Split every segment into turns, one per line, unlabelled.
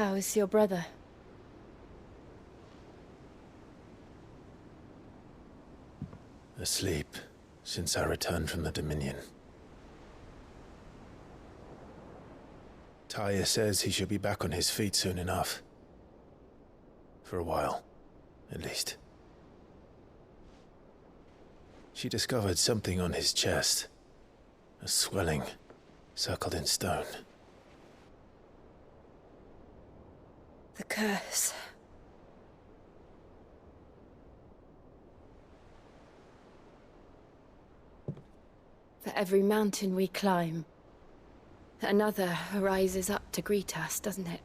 How is your brother?
Asleep since I returned from the Dominion. Taya says he should be back on his feet soon enough. For a while, at least. She discovered something on his chest. A swelling, circled in stone.
The curse. For every mountain we climb, another rises up to greet us, doesn't it?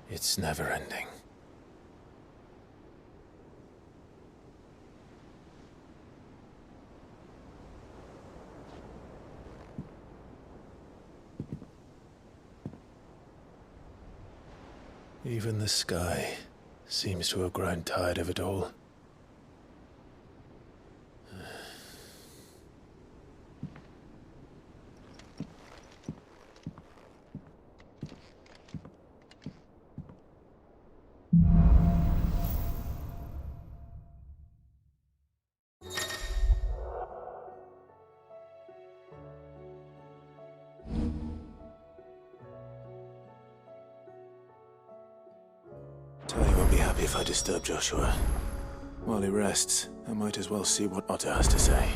It's never ending. Even the sky seems to have grown tired of it all. Tony won't be happy if I disturb Joshua. While he rests, I might as well see what Otto has to say.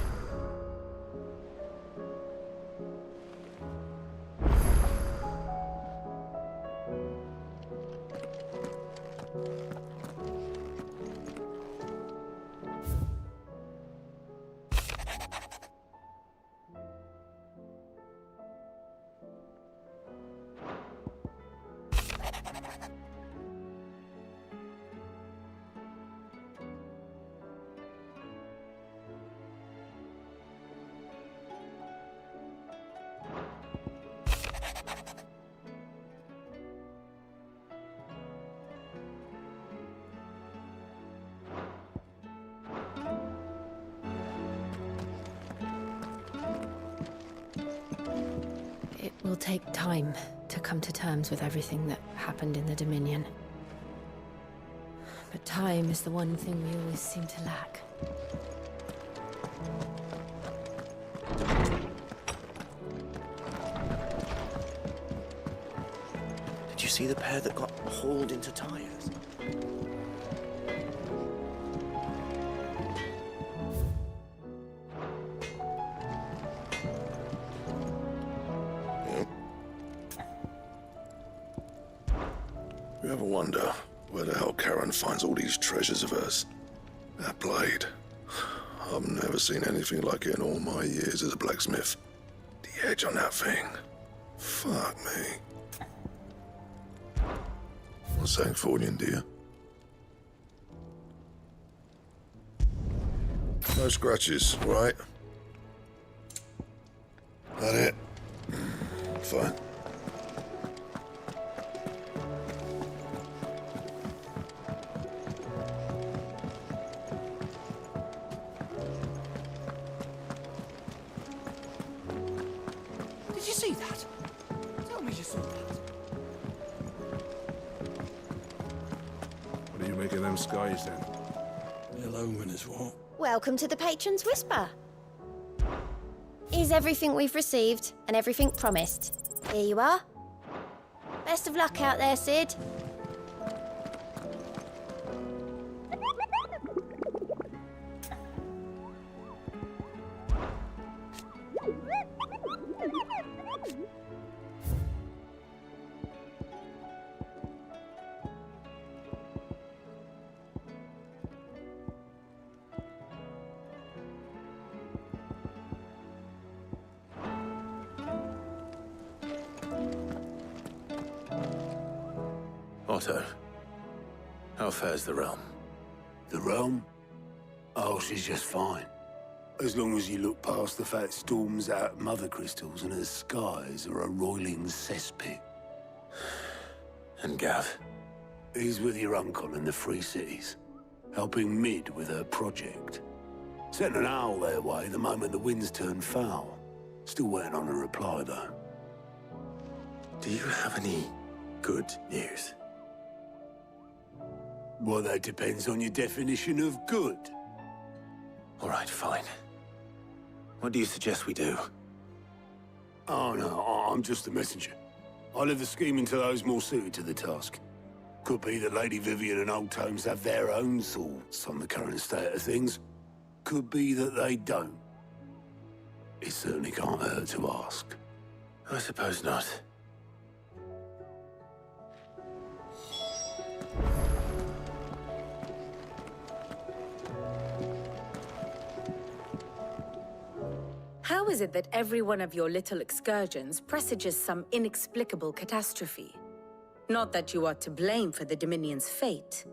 It will take time to come to terms with everything that happened in the Dominion. But time is the one thing we always seem to lack.
Did you see the pair that got hauled into tires?
You ever wonder where the hell Karen finds all these treasures of hers? That blade. I've never seen anything like it in all my years as a blacksmith. The edge on that thing. Fuck me. What's saying for you, dear? No scratches, right? That it? Fine.
Did you see that? Tell me you saw that.
What are you making them skies then?
Little omen is what?
Welcome to the Patron's Whisper. Is everything we've received and everything promised. Here you are. Best of luck out there, Sid.
Otto, how fares the realm?
The realm? Oh, she's just fine. As long as you look past the fat storms out mother crystals and her skies are a roiling cesspit.
And Gav?
He's with your uncle in the Free Cities, helping Mid with her project. Sent an owl their way the moment the winds turned foul. Still waiting on a reply, though.
Do you have any good news?
Well, that depends on your definition of good.
All right, fine. What do you suggest we do?
Oh, no, I'm just a messenger. I'll leave the scheming to those more suited to the task. Could be that Lady Vivian and Old Tomes have their own thoughts on the current state of things. Could be that they don't. It certainly can't hurt to ask.
I suppose not.
How is it that every one of your little excursions presages some inexplicable catastrophe? Not that you are to blame for the Dominion's fate.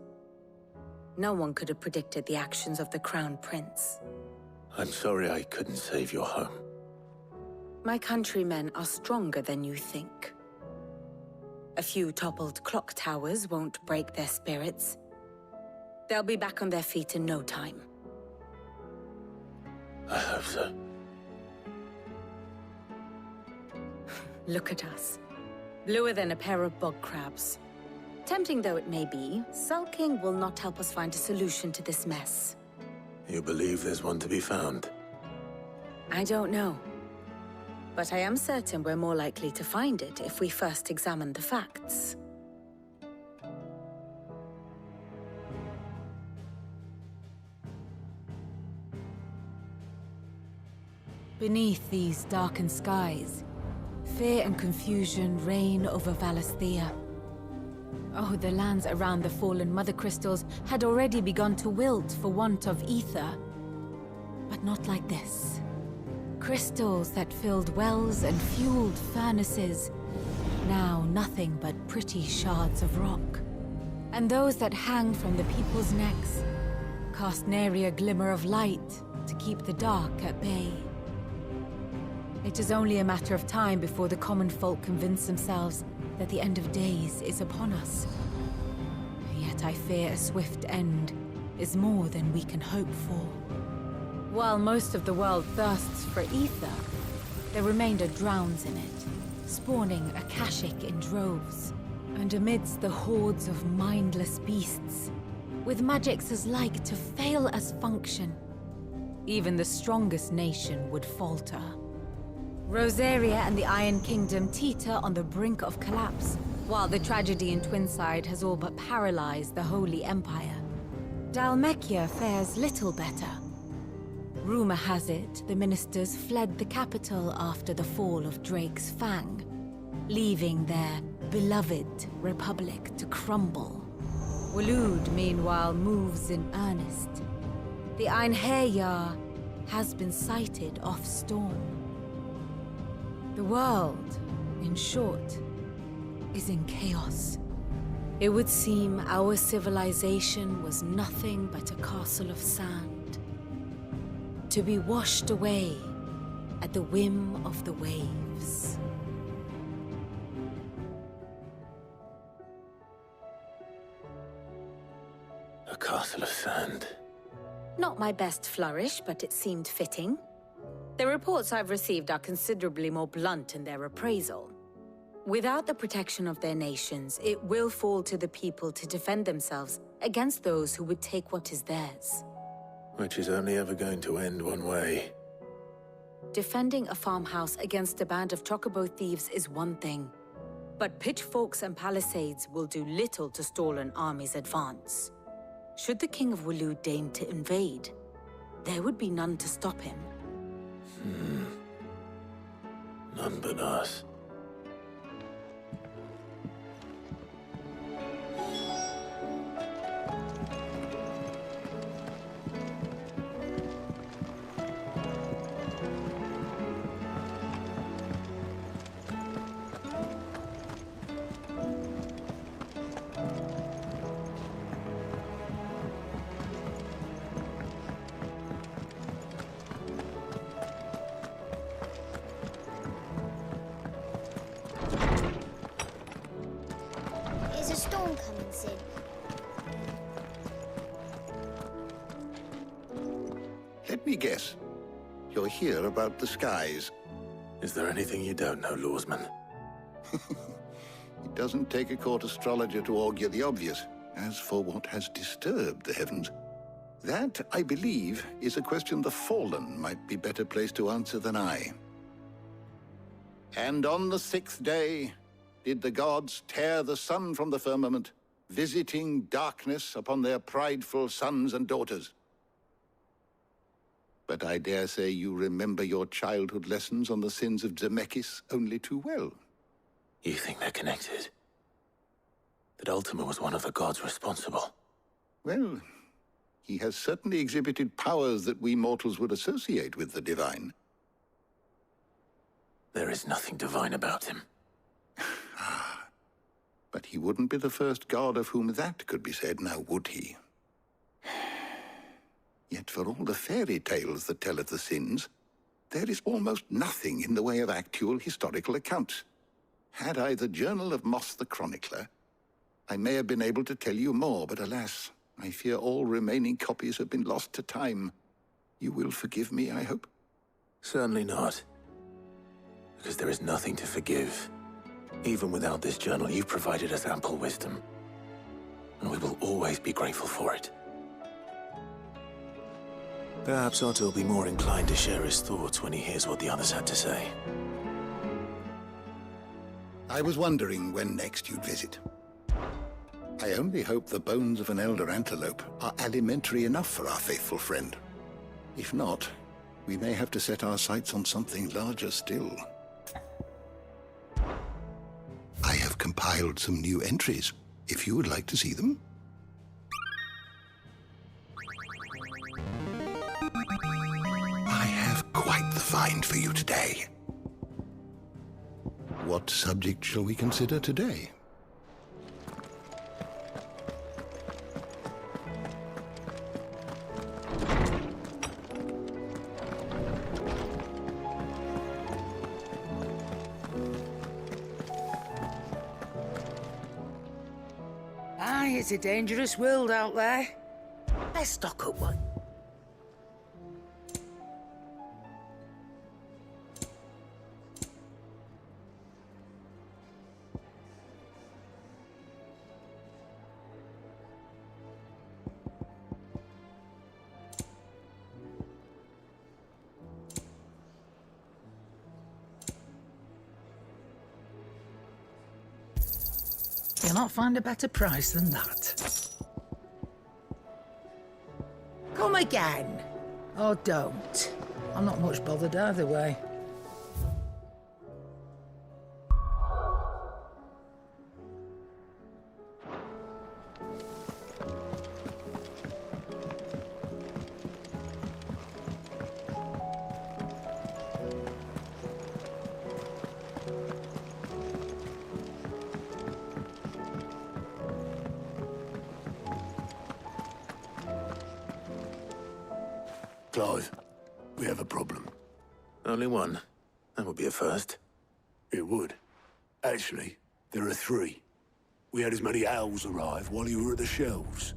No one could have predicted the actions of the Crown Prince.
I'm sorry I couldn't save your home.
My countrymen are stronger than you think. A few toppled clock towers won't break their spirits. They'll be back on their feet in no time.
I hope so.
Look at us. Bluer than a pair of bog crabs. Tempting though it may be, sulking will not help us find a solution to this mess.
You believe there's one to be found?
I don't know. But I am certain we're more likely to find it if we first examine the facts.
Beneath these darkened skies, fear and confusion reign over Valisthea. Oh, the lands around the fallen Mother Crystals had already begun to wilt for want of ether. But not like this. Crystals that filled wells and fueled furnaces, now nothing but pretty shards of rock. And those that hang from the people's necks cast nary a glimmer of light to keep the dark at bay. It is only a matter of time before the common folk convince themselves that the end of days is upon us. Yet I fear a swift end is more than we can hope for. While most of the world thirsts for ether, the remainder drowns in it, spawning Akashic in droves. And amidst the hordes of mindless beasts, with magics as like to fail as function, even the strongest nation would falter. Rosaria and the Iron Kingdom teeter on the brink of collapse, while the tragedy in Twinside has all but paralyzed the Holy Empire. Dalmekia fares little better. Rumor has it the ministers fled the capital after the fall of Drake's Fang, leaving their beloved republic to crumble. Waloed, meanwhile, moves in earnest. The Einherjar has been sighted off Storm. The world, in short, is in chaos. It would seem our civilization was nothing but a castle of sand, to be washed away at the whim of the waves.
A castle of sand.
Not my best flourish, but it seemed fitting. The reports I've received are considerably more blunt in their appraisal. Without the protection of their nations, it will fall to the people to defend themselves against those who would take what is theirs.
Which is only ever going to end one way.
Defending a farmhouse against a band of chocobo thieves is one thing, but pitchforks and palisades will do little to stall an army's advance. Should the King of Waloed deign to invade, there would be none to stop him.
None but us.
Is a storm coming soon?
Let me guess. You're here about the skies.
Is there anything you don't know, Lawsman?
it doesn't take a court astrologer to augur the obvious. As for what has disturbed the heavens, that, I believe, is a question the Fallen might be better placed to answer than I. And on the 6th day did the gods tear the sun from the firmament, visiting darkness upon their prideful sons and daughters. But I dare say you remember your childhood lessons on the sins of Zemeckis only too well.
You think they're connected? That Ultima was one of the gods responsible?
Well, he has certainly exhibited powers that we mortals would associate with the divine.
There is nothing divine about him.
But he wouldn't be the first god of whom that could be said, now would he? Yet for all the fairy tales that tell of the sins, there is almost nothing in the way of actual historical accounts. Had I the Journal of Moss the Chronicler, I may have been able to tell you more, but alas, I fear all remaining copies have been lost to time. You will forgive me, I hope?
Certainly not. Because there is nothing to forgive. Even without this journal, you've provided us ample wisdom. And we will always be grateful for it. Perhaps Otto will be more inclined to share his thoughts when he hears what the others had to say.
I was wondering when next you'd visit. I only hope the bones of an elder antelope are alimentary enough for our faithful friend. If not, we may have to set our sights on something larger still. I have compiled some new entries, if you would like to see them. I have quite the find for you today. What subject shall we consider today?
Aye, it's a dangerous world out there. Let's stock up one. You'll not find a better price than that. Come again. Or don't. I'm not much bothered either way.
Clive, we have a problem.
Only one. That would be a first.
It would. Actually, there are three. We had as many owls arrive while you were at the shelves.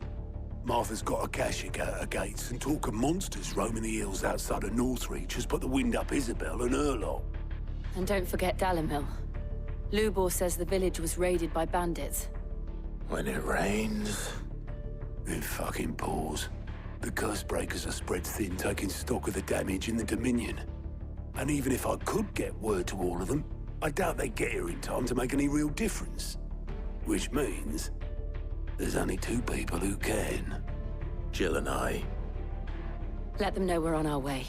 Martha's got a Akashic out her gates, and talk of monsters roaming the hills outside of Northreach has put the wind up Isabel and her lot.
And don't forget Dalimil. Lubor says the village was raided by bandits.
When it rains...
It fucking pours. The curse breakers are spread thin, taking stock of the damage in the Dominion. And even if I could get word to all of them, I doubt they'd get here in time to make any real difference. Which means there's only two people who can.
Jill and I.
Let them know we're on our way.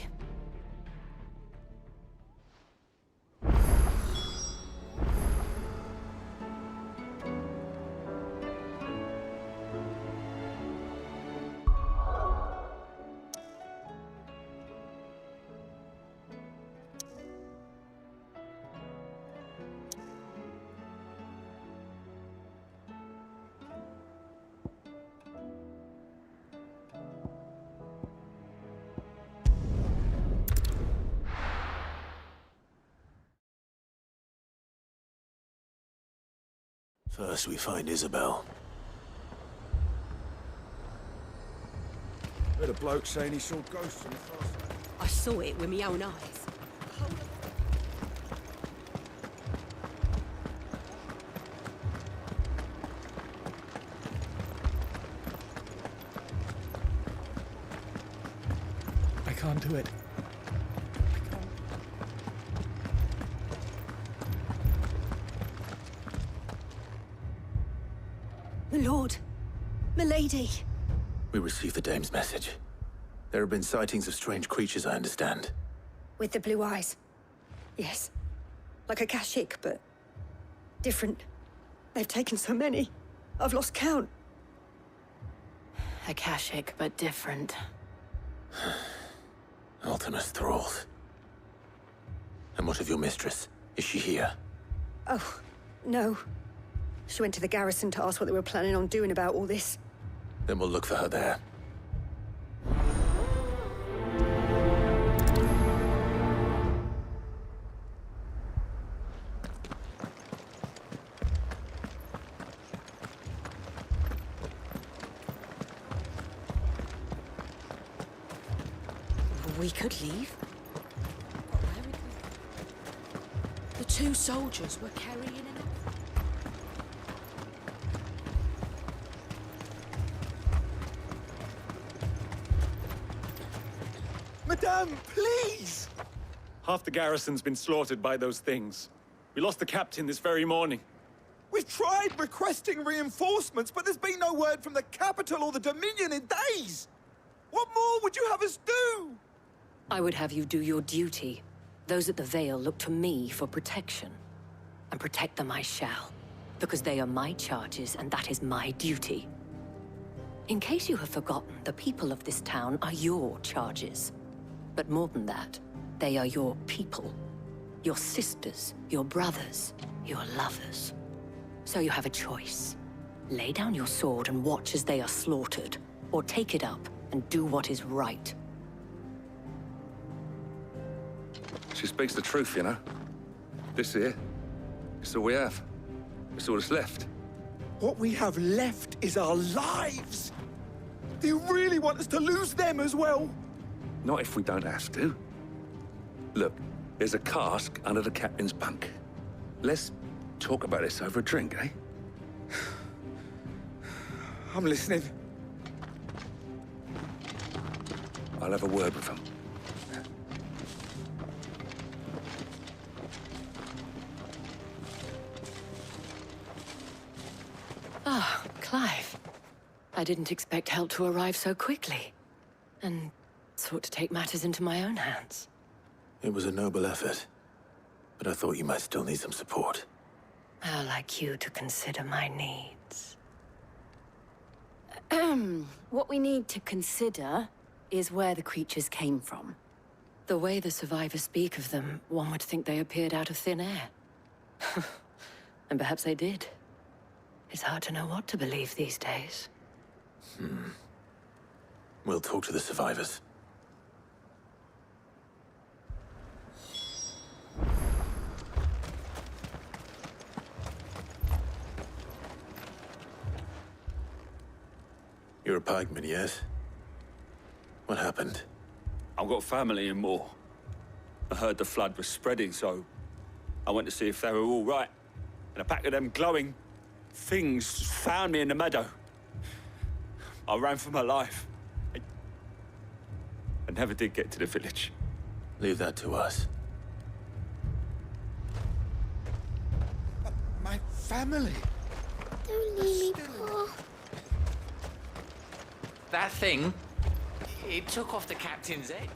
First we find Isabel.
Heard a bloke saying he saw ghosts in the fast.
I saw it with my own eyes.
can't do it.
My lord. Milady.
We received the dame's message. There have been sightings of strange creatures, I understand.
With the blue eyes. Yes. Like a Kashik, but different. They've taken so many. I've lost count.
Akashic, but different.
Ultimus thralls. And what of your mistress? Is she here?
Oh, no. She went to the garrison to ask what they were planning on doing about all this.
Then we'll look for her there.
We could leave. But where would we? The two soldiers were carrying an...
Madame, please! Half the garrison's been slaughtered by those things. We lost the captain this very morning. We've tried requesting reinforcements, but there's been no word from the capital or the Dominion in days! What more would you have us do?
I would have you do your duty. Those at the Vale look to me for protection. And protect them I shall. Because they are my charges, and that is my duty. In case you have forgotten, the people of this town are your charges. But more than that, they are your people. Your sisters, your brothers, your lovers. So you have a choice. Lay down your sword and watch as they are slaughtered, or take it up and do what is right.
She speaks the truth, you know. This here, it's all we have. It's all that's left.
What we have left is our lives! Do you really want us to lose them as well?
Not if we don't have to. Look, there's a cask under the captain's bunk. Let's talk about this over a drink, eh?
I'm listening.
I'll have a word with him.
Ah, Clive. I didn't expect help to arrive so quickly. And sought to take matters into my own hands.
It was a noble effort, but I thought you might still need some support.
How like you to consider my needs. What we need to consider is where the creatures came from. The way the survivors speak of them, one would think they appeared out of thin air. And perhaps they did. It's hard to know what to believe these days.
We'll talk to the survivors. You're a pikeman, yes? What happened?
I've got family in Moor. I heard the flood was spreading, so I went to see if they were all right. And a pack of them glowing things found me in the meadow. I ran for my life. I never did get to the village.
Leave that to us.
My family.
Don't leave me, Paul.
That thing, it took off the captain's head.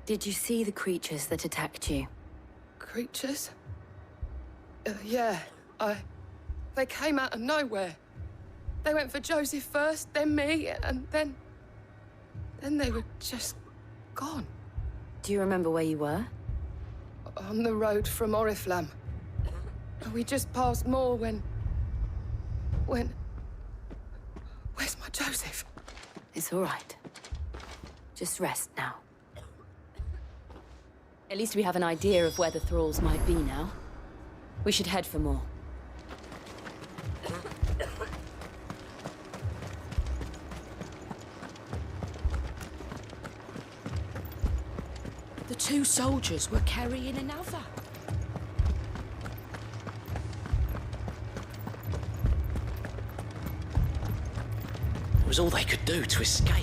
Did you see the creatures that attacked you?
Creatures? Yeah, they came out of nowhere. They went for Joseph first, then me, and then they were just gone.
Do you remember where you were?
On the road from Oriflamme. We just passed Moor when... Where's my Joseph?
It's all right. Just rest now. At least we have an idea of where the thralls might be now. We should head for more.
The two soldiers were carrying another.
was all they could do to escape.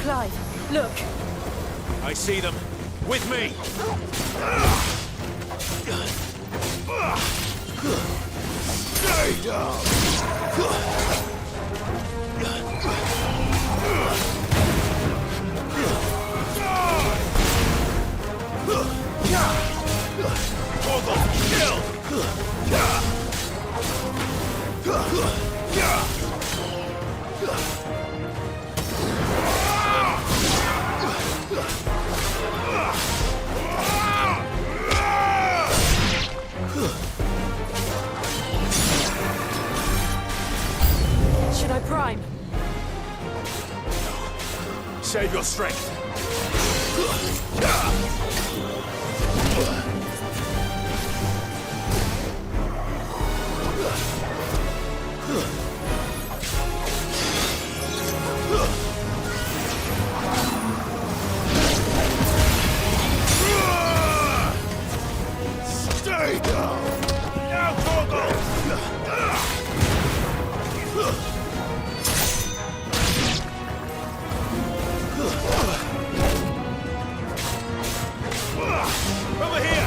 Clive, look!
I see them. With me! Stay down!
Should I prime?
Save your strength. Stay down! Now, Torgal! Over here!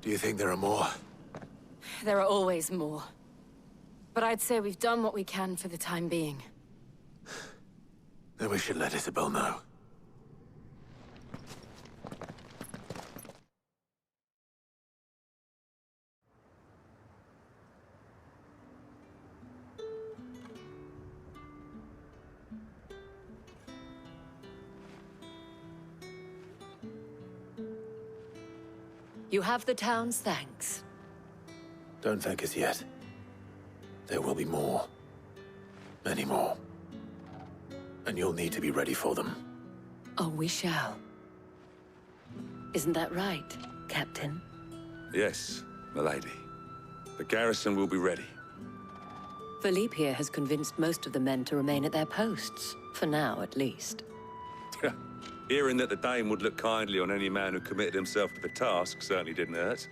Do you think there are more?
There are always more. But I'd say we've done what we can for the time being.
Then we should let Isabel know.
You have the town's thanks.
Don't thank us yet. There will be more. Many more. And you'll need to be ready for them.
Oh, we shall. Isn't that right, Captain?
Yes, milady. The garrison will be ready.
Philippe here has convinced most of the men to remain at their posts. For now, at least.
Hearing that the Dame would look kindly on any man who committed himself to the task certainly didn't hurt.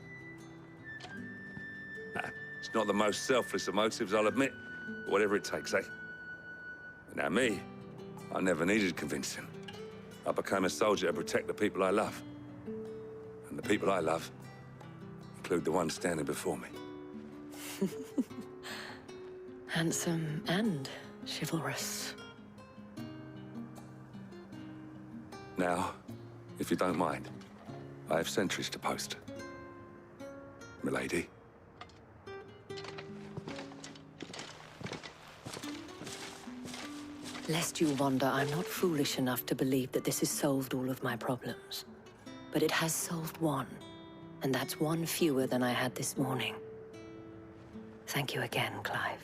Nah, it's not the most selfless of motives, I'll admit. But whatever it takes, eh? Now me, I never needed convincing. I became a soldier to protect the people I love. And the people I love include the one standing before me.
Handsome and chivalrous.
Now, if you don't mind, I have sentries to post. Milady.
Lest you wonder, I'm not foolish enough to believe that this has solved all of my problems. But it has solved one, and that's one fewer than I had this morning. Thank you again, Clive.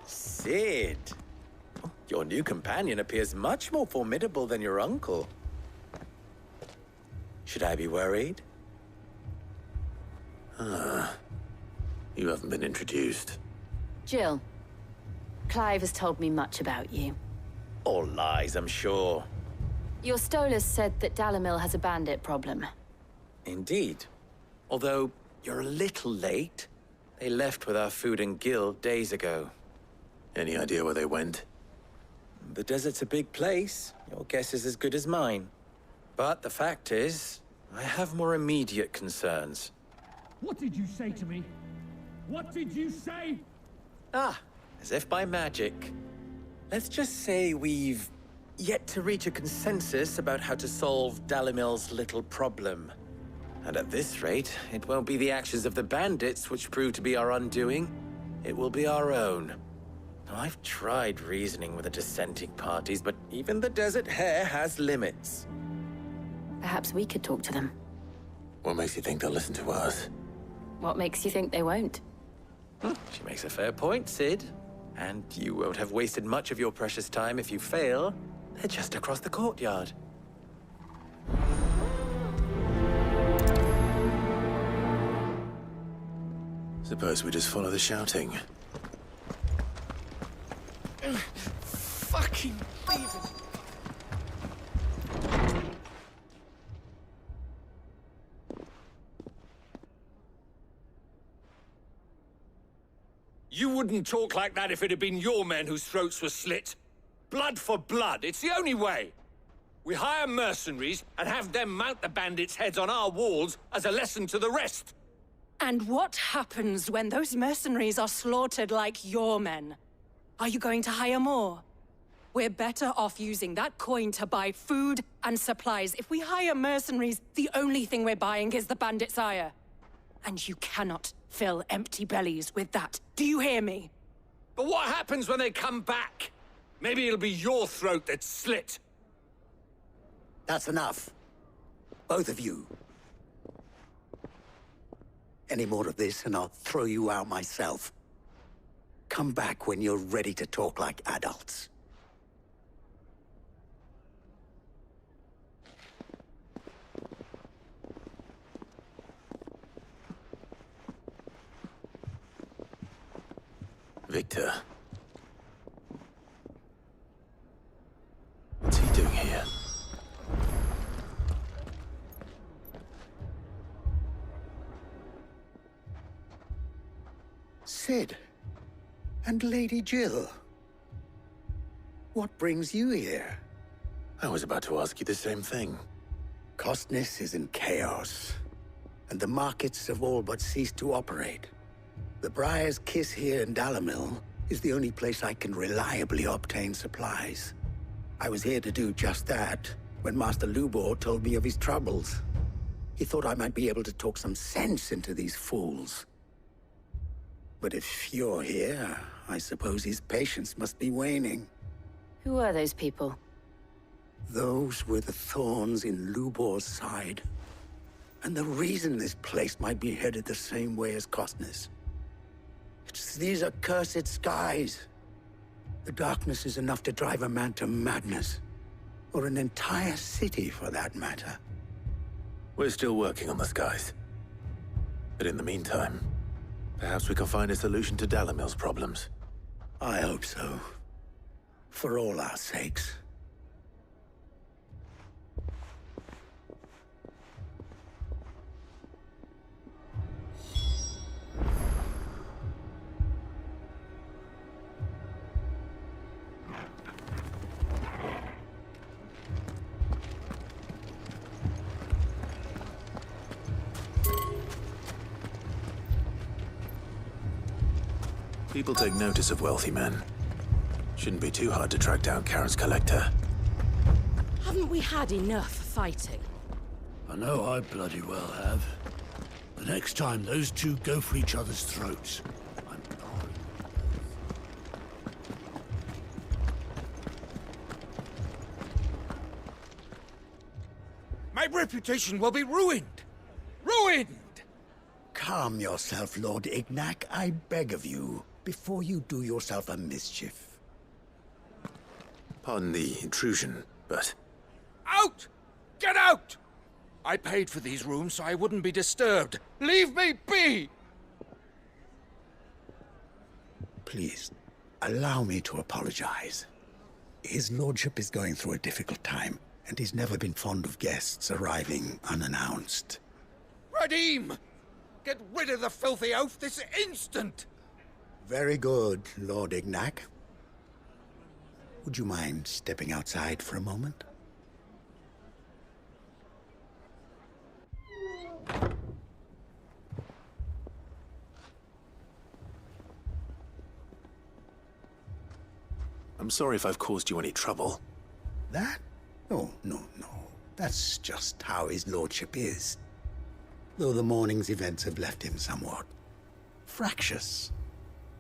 Sid! Your new companion appears much more formidable than your uncle. Should I be worried?
You haven't been introduced.
Jill, Clive has told me much about you.
All lies, I'm sure.
Your Stolas said that Dalamil has a bandit problem.
Indeed. Although, you're a little late. They left with our food and guild days ago.
Any idea where they went?
The desert's a big place. Your guess is as good as mine. But the fact is, I have more immediate concerns.
What did you say to me? What did you say?
Ah, as if by magic. Let's just say we've yet to reach a consensus about how to solve Dalamil's little problem. And at this rate, it won't be the actions of the bandits which prove to be our undoing. It will be our own. Now, I've tried reasoning with the dissenting parties, but even the Desert Hare has limits.
Perhaps we could talk to them.
What makes you think they'll listen to us?
What makes you think they won't?
She makes a fair point, Sid. And you won't have wasted much of your precious time if you fail. They're just across the courtyard.
Suppose we just follow the shouting.
Fucking thieving!
You wouldn't talk like that if it had been your men whose throats were slit. Blood for blood, it's the only way. We hire mercenaries and have them mount the bandits' heads on our walls as a lesson to the rest.
And what happens when those mercenaries are slaughtered like your men? Are you going to hire more? We're better off using that coin to buy food and supplies. If we hire mercenaries, the only thing we're buying is the bandit's ire. And you cannot fill empty bellies with that. Do you hear me?
But what happens when they come back? Maybe it'll be your throat that's slit.
That's enough. Both of you. Any more of this and I'll throw you out myself. Come back when you're ready to talk like adults.
Victor,
Sid. And Lady Jill. What brings you here?
I was about to ask you the same thing.
Costness is in chaos, and the markets have all but ceased to operate. The Briar's Kiss here in Dalimil is the only place I can reliably obtain supplies. I was here to do just that when Master Lubor told me of his troubles. He thought I might be able to talk some sense into these fools. But if you're here, I suppose his patience must be waning.
Who are those people?
Those were the thorns in Lubor's side. And the reason this place might be headed the same way as Costness. It's these accursed skies. The darkness is enough to drive a man to madness. Or an entire city, for that matter.
We're still working on the skies. But in the meantime, perhaps we can find a solution to Dalimil's problems.
I hope so. For all our sakes.
People take notice of wealthy men. Shouldn't be too hard to track down Karen's collector.
Haven't we had enough fighting?
I know I bloody well have. The next time those two go for each other's throats,
My reputation will be ruined! Ruined!
Calm yourself, Lord Ignac, I beg of you, before you do yourself a mischief.
Pardon the intrusion, but...
Out! Get out! I paid for these rooms so I wouldn't be disturbed. Leave me be!
Please, allow me to apologize. His lordship is going through a difficult time, and he's never been fond of guests arriving unannounced.
Radim! Get rid of the filthy oaf this instant!
Very good, Lord Ignac. Would you mind stepping outside for a moment?
I'm sorry if I've caused you any trouble.
That? Oh, no. That's just how his lordship is. Though the morning's events have left him somewhat fractious.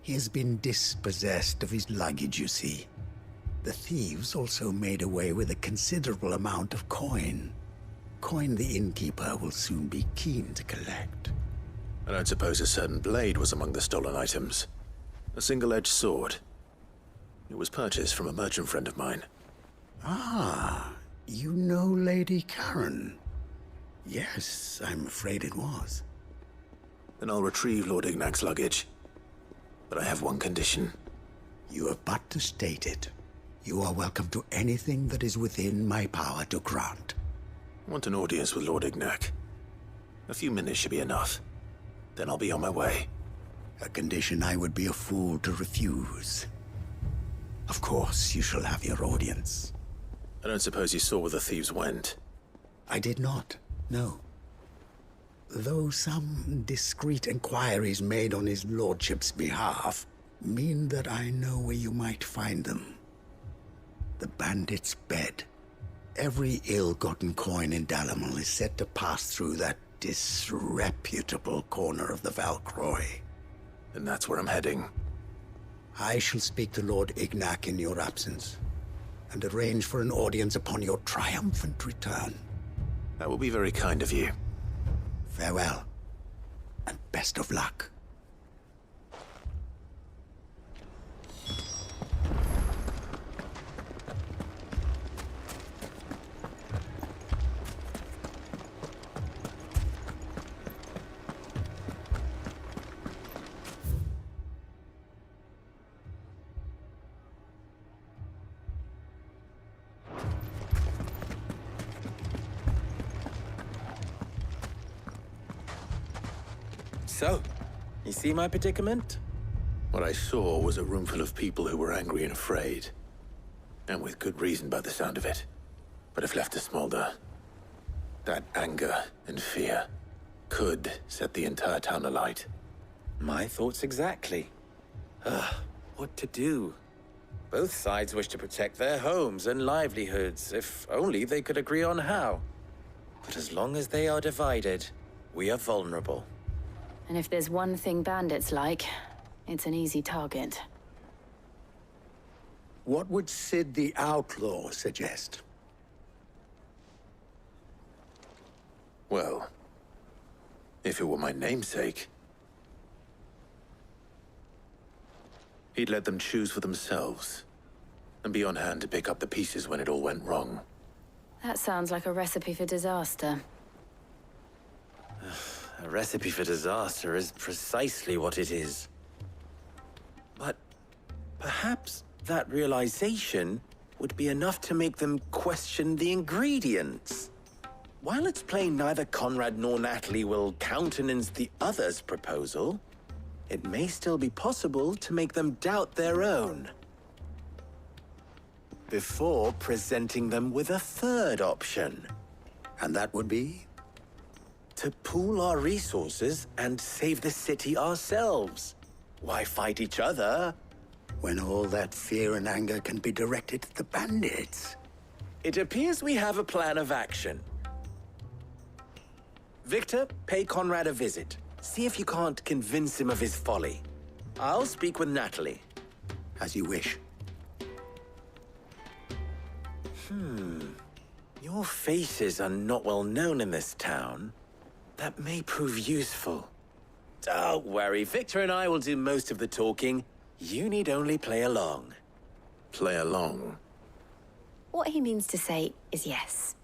He has been dispossessed of his luggage, you see. The thieves also made away with a considerable amount of coin. Coin the innkeeper will soon be keen to collect.
I don't suppose a certain blade was among the stolen items. A single-edged sword. It was purchased from a merchant friend of mine.
Ah, you know Lady Karen. Yes, I'm afraid it was.
Then I'll retrieve Lord Ignac's luggage. But I have one condition.
You have but to state it. You are welcome to anything that is within my power to grant.
I want an audience with Lord Ignac. A few minutes should be enough. Then I'll be on my way.
A condition I would be a fool to refuse. Of course, you shall have your audience.
I don't suppose you saw where the thieves went?
I did not, no. Though some discreet inquiries made on his lordship's behalf mean that I know where you might find them. The bandit's bed. Every ill-gotten coin in Dalimil is said to pass through that disreputable corner of the Valcroy.
And that's where I'm heading.
I shall speak to Lord Ignac in your absence, and arrange for an audience upon your triumphant return.
That will be very kind of you.
Farewell, and best of luck.
So, you see my predicament?
What I saw was a room full of people who were angry and afraid. And with good reason by the sound of it. But if left to smolder, that anger and fear could set the entire town alight.
My thoughts exactly. What to do? Both sides wish to protect their homes and livelihoods, if only they could agree on how. But as long as they are divided, we are vulnerable.
And if there's one thing bandits like, it's an easy target.
What would Sid the Outlaw suggest?
Well, if it were my namesake, he'd let them choose for themselves, and be on hand to pick up the pieces when it all went wrong.
That sounds like a recipe for disaster.
A recipe for disaster is precisely what it is. But perhaps that realization would be enough to make them question the ingredients. While it's plain neither Conrad nor Natalie will countenance the other's proposal, it may still be possible to make them doubt their own. Before presenting them with a third option.
And that would be?
To pool our resources and save the city ourselves. Why fight each other?
When all that fear and anger can be directed at the bandits.
It appears we have a plan of action. Victor, pay Conrad a visit. See if you can't convince him of his folly. I'll speak with Natalie.
As you wish.
Your faces are not well known in this town. That may prove useful. Don't worry, Victor and I will do most of the talking. You need only play along.
Play along?
What he means to say is yes.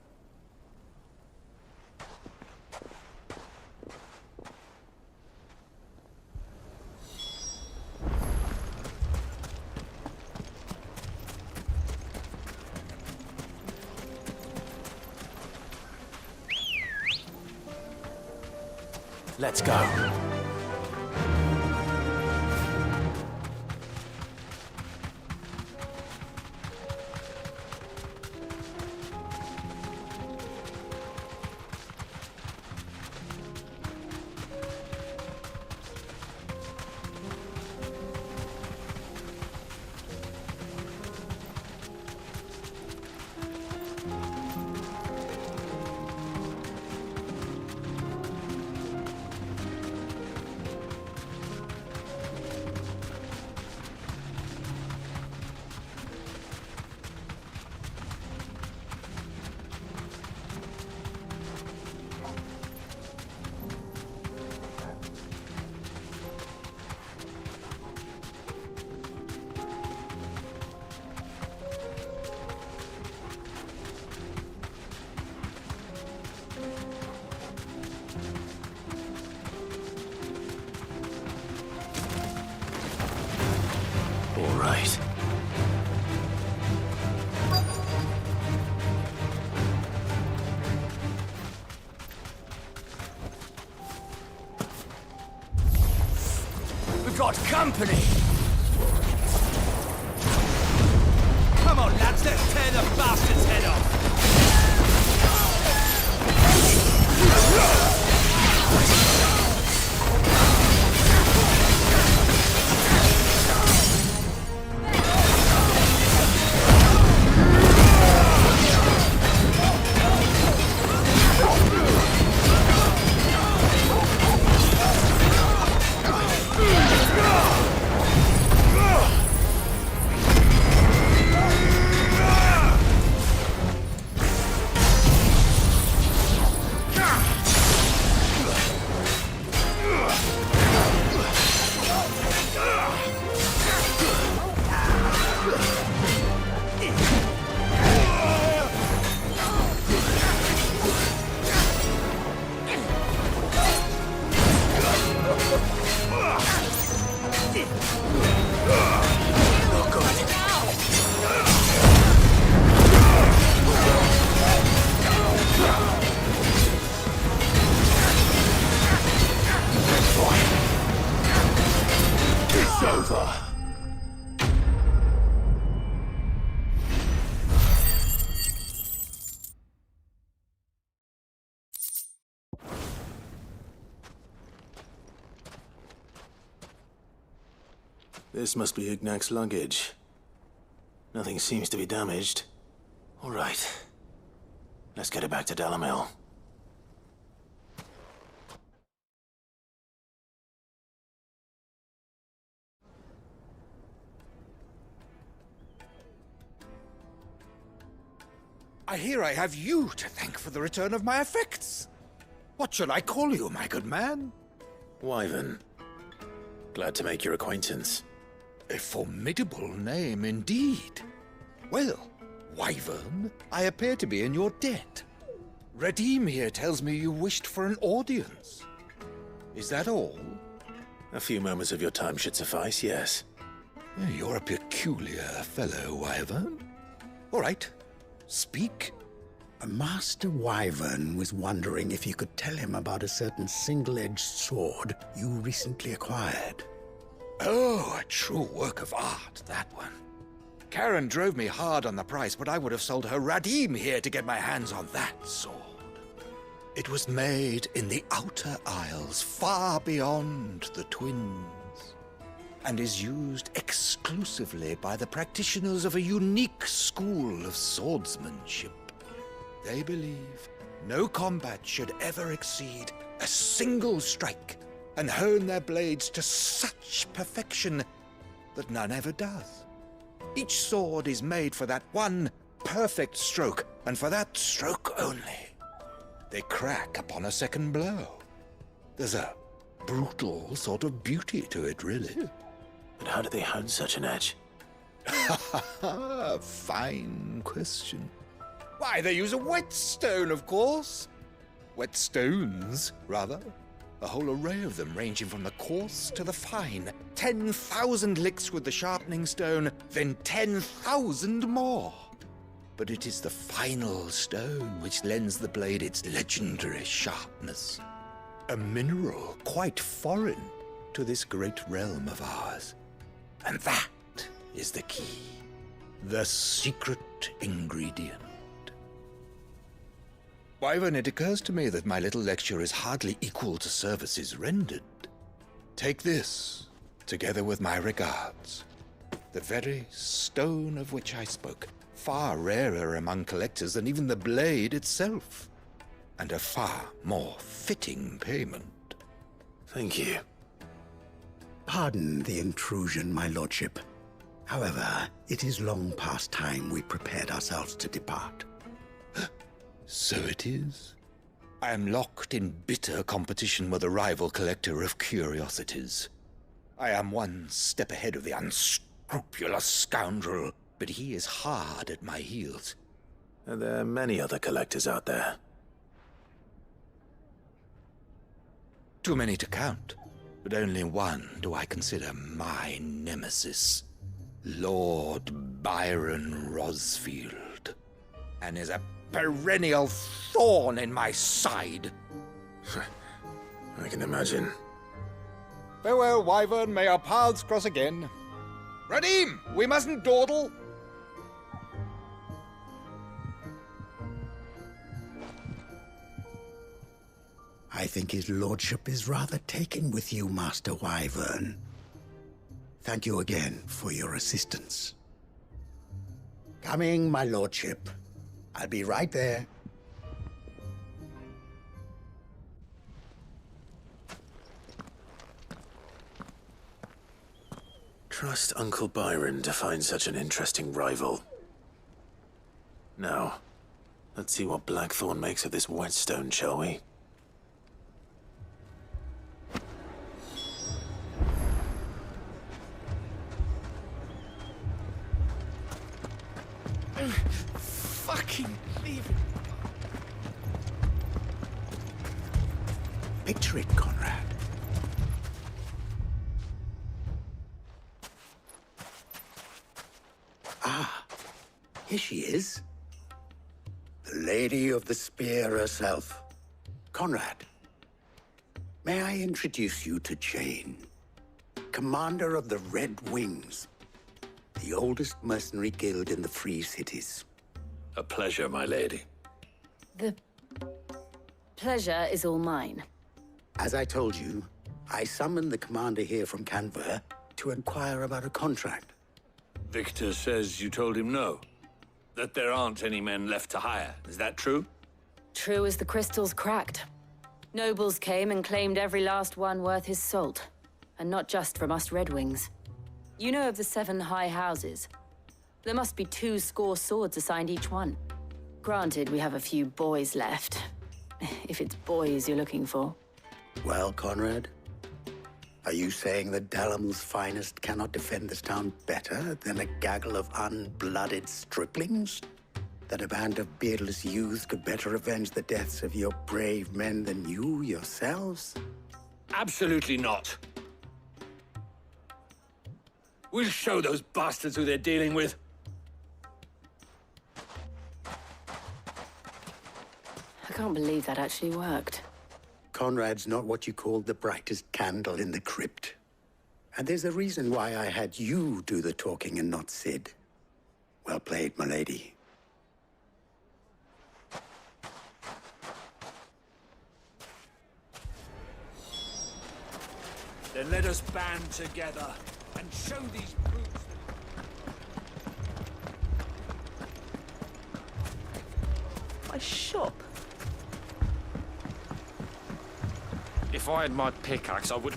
Let's go.
All right.
We've got company! Come on, lads, let's tear the bastard's head off!
over. This must be Ignac's luggage. Nothing seems to be damaged. All right. Let's get it back to Dalimil.
I hear I have you to thank for the return of my effects. What shall I call you, my good man?
Wyvern. Glad to make your acquaintance.
A formidable name indeed. Well, Wyvern, I appear to be in your debt. Redeem here tells me you wished for an audience. Is that all?
A few moments of your time should suffice, yes.
You're a peculiar fellow, Wyvern. All right, speak.
Master Wyvern was wondering if you could tell him about a certain single-edged sword you recently acquired.
Oh, a true work of art, that one. Karen drove me hard on the price, but I would have sold her Radim here to get my hands on that sword. It was made in the Outer Isles, far beyond the Twins, and is used exclusively by the practitioners of a unique school of swordsmanship. They believe no combat should ever exceed a single strike, and hone their blades to such perfection that none ever does. Each sword is made for that one perfect stroke, and for that stroke only. They crack upon a second blow. There's a brutal sort of beauty to it, really.
But how do they hone such an edge?
Fine question. Why, they use a whetstone, of course. Whetstones, rather. A whole array of them, ranging from the coarse to the fine. 10,000 licks with the sharpening stone, then 10,000 more. But it is the final stone which lends the blade its legendary sharpness. A mineral quite foreign to this great realm of ours. And that is the key. The secret ingredient. Wyvern, it occurs to me that my little lecture is hardly equal to services rendered. Take this, together with my regards. The very stone of which I spoke, far rarer among collectors than even the blade itself, and a far more fitting payment.
Thank you.
Pardon the intrusion, my lordship. However, it is long past time we prepared ourselves to depart.
So it is. I am locked in bitter competition with a rival collector of curiosities. I am one step ahead of the unscrupulous scoundrel, but he is hard at my heels.
Are there many other collectors out there?
Too many to count, but only one do I consider my nemesis. Lord Byron Rosfield. And is a perennial thorn in my side.
I can imagine.
Farewell, Wyvern. May our paths cross again. Radim, we mustn't dawdle.
I think his lordship is rather taken with you, Master Wyvern. Thank you again for your assistance. Coming, my lordship. I'll be right there.
Trust Uncle Byron to find such an interesting rival. Now, let's see what Blackthorn makes of this whetstone, shall we?
Fucking leave it. Picture it, Conrad. Ah, here she is. The Lady of the Spear herself. Conrad, may I introduce you to Jane? commander of the Red Wings, the oldest mercenary guild in the Free Cities.
A pleasure, my lady.
The pleasure is all mine.
As I told you, I summoned the commander here from Canver to inquire about a contract.
Victor says you told him no. That there aren't any men left to hire. Is that true?
True as the crystals cracked. Nobles came and claimed every last one worth his salt. And not just from us Red Wings. You know of the 7 high houses. There must be 2 swords assigned each one. Granted, we have a few boys left. If it's boys you're looking for.
Well, Conrad, are you saying that Dalamil's finest cannot defend this town better than a gaggle of unblooded striplings? That a band of beardless youths could better avenge the deaths of your brave men than you yourselves?
Absolutely not. We'll show those bastards who they're dealing with.
I can't believe that actually worked.
Conrad's not what you called the brightest candle in the crypt. And there's a reason why I had you do the talking and not Sid. Well played, my lady.
Then let us band together and show these brutes
My shop.
If I had my pickaxe, I would...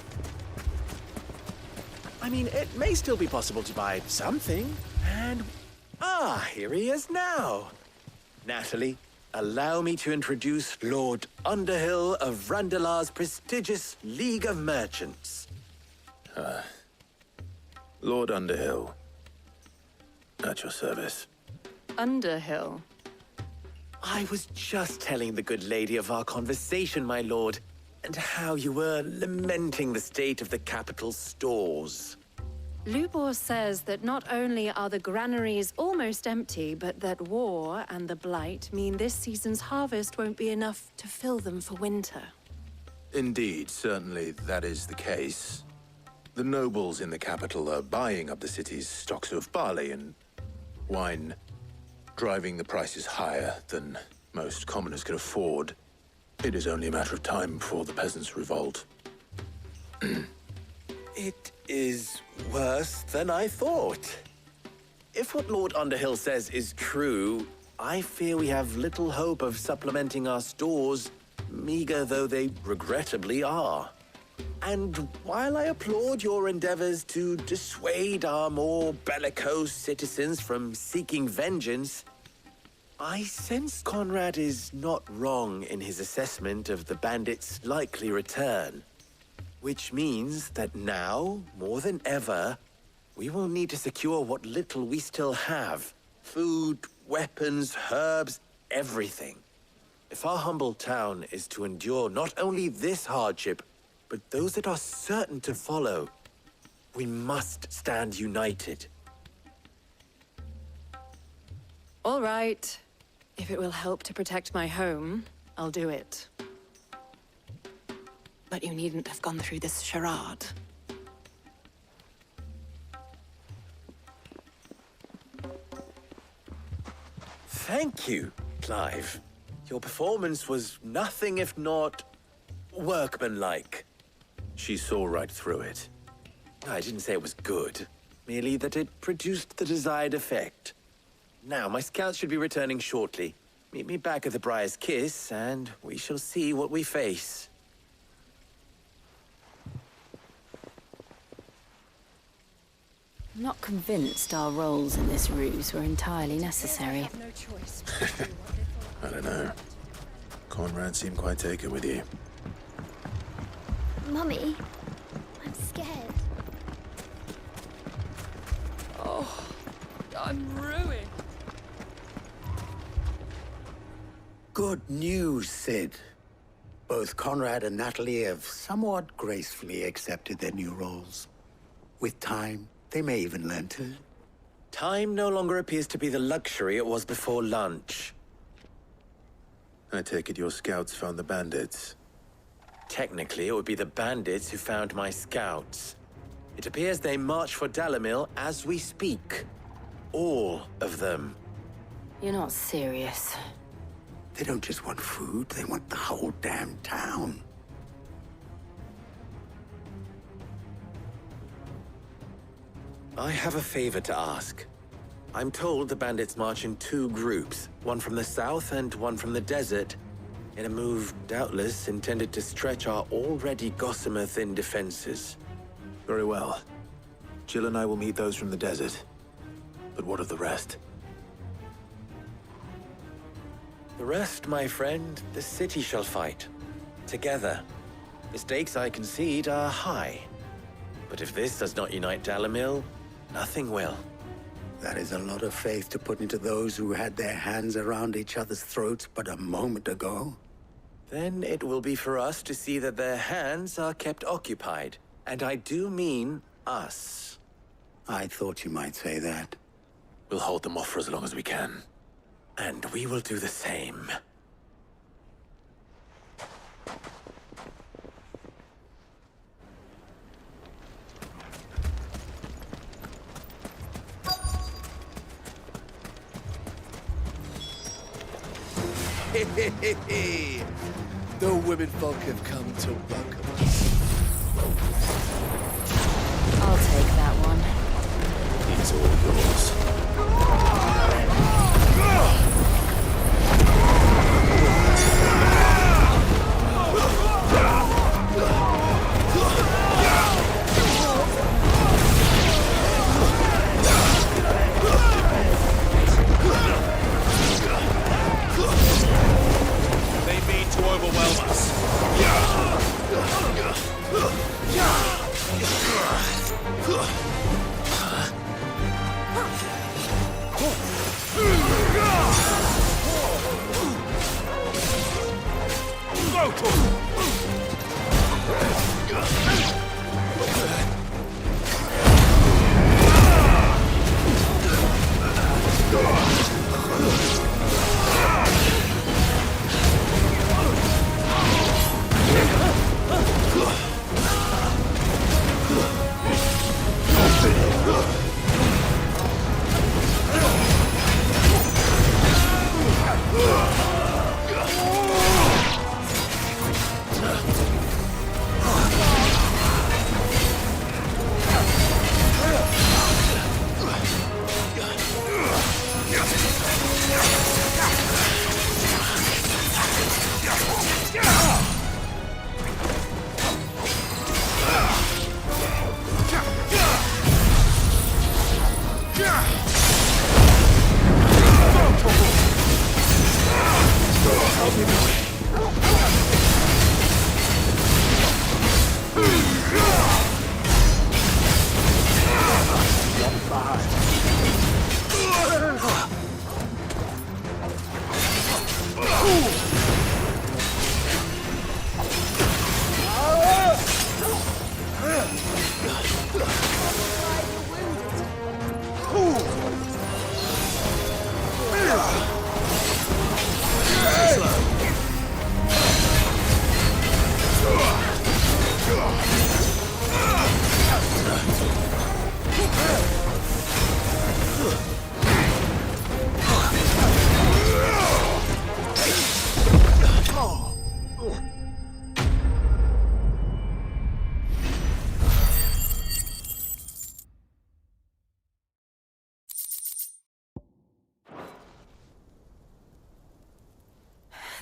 I mean, it may still be possible to buy something, and... Ah, here he is now. Natalie, allow me to introduce Lord Underhill of Randalar's prestigious League of Merchants.
Lord Underhill. At your service.
Underhill?
I was just telling the good lady of our conversation, my lord, and how you were lamenting the state of the capital's stores.
Lubor says that not only are the granaries almost empty, but that war and the Blight mean this season's harvest won't be enough to fill them for winter.
Indeed, certainly that is the case. The nobles in the capital are buying up the city's stocks of barley and wine, driving the prices higher than most commoners can afford. It is only a matter of time before the peasants revolt.
It is worse than I thought. If what Lord Underhill says is true, I fear we have little hope of supplementing our stores, meager though they regrettably are. And while I applaud your endeavors to dissuade our more bellicose citizens from seeking vengeance, I sense Conrad is not wrong in his assessment of the bandits' likely return. Which means that now, more than ever, we will need to secure what little we still have. Food, weapons, herbs, everything. If our humble town is to endure not only this hardship, but those that are certain to follow, we must stand united.
All right. If it will help to protect my home, I'll do it. But you needn't have gone through this charade.
Thank you, Clive. Your performance was nothing if not workmanlike.
She saw right through it.
I didn't say it was good, merely that it produced the desired effect. Now, my scouts should be returning shortly. Meet me back at the Briar's Kiss, and we shall see what we face.
I'm not convinced our roles in this ruse were entirely necessary.
I don't know. Conrad seemed quite taken with you.
Mummy, I'm scared.
Oh, I'm ruined.
Good news, Sid. Both Conrad and Natalie have somewhat gracefully accepted their new roles. With time, they may even learn to...
Time no longer appears to be the luxury it was before lunch.
I take it your scouts found the bandits.
Technically, it would be the bandits who found my scouts. It appears they march for Dalimil as we speak. All of them.
You're not serious.
They don't just want food, they want the whole damn town.
I have a favor to ask. I'm told the bandits march in 2 groups, one from the south and one from the desert, in a move doubtless intended to stretch our already gossamer-thin defenses.
Very well. Jill and I will meet those from the desert. But what of the rest?
The rest, my friend, the city shall fight. Together. The stakes, I concede, are high. But if this does not unite Dalimil, nothing will.
That is a lot of faith to put into those who had their hands around each other's throats but a moment ago.
Then it will be for us to see that their hands are kept occupied. And I do mean us.
I thought you might say that.
We'll hold them off for as long as we can.
And we will do the same.
The women folk have come to welcome us.
I'll take that one.
It's all yours.
They mean to overwhelm us.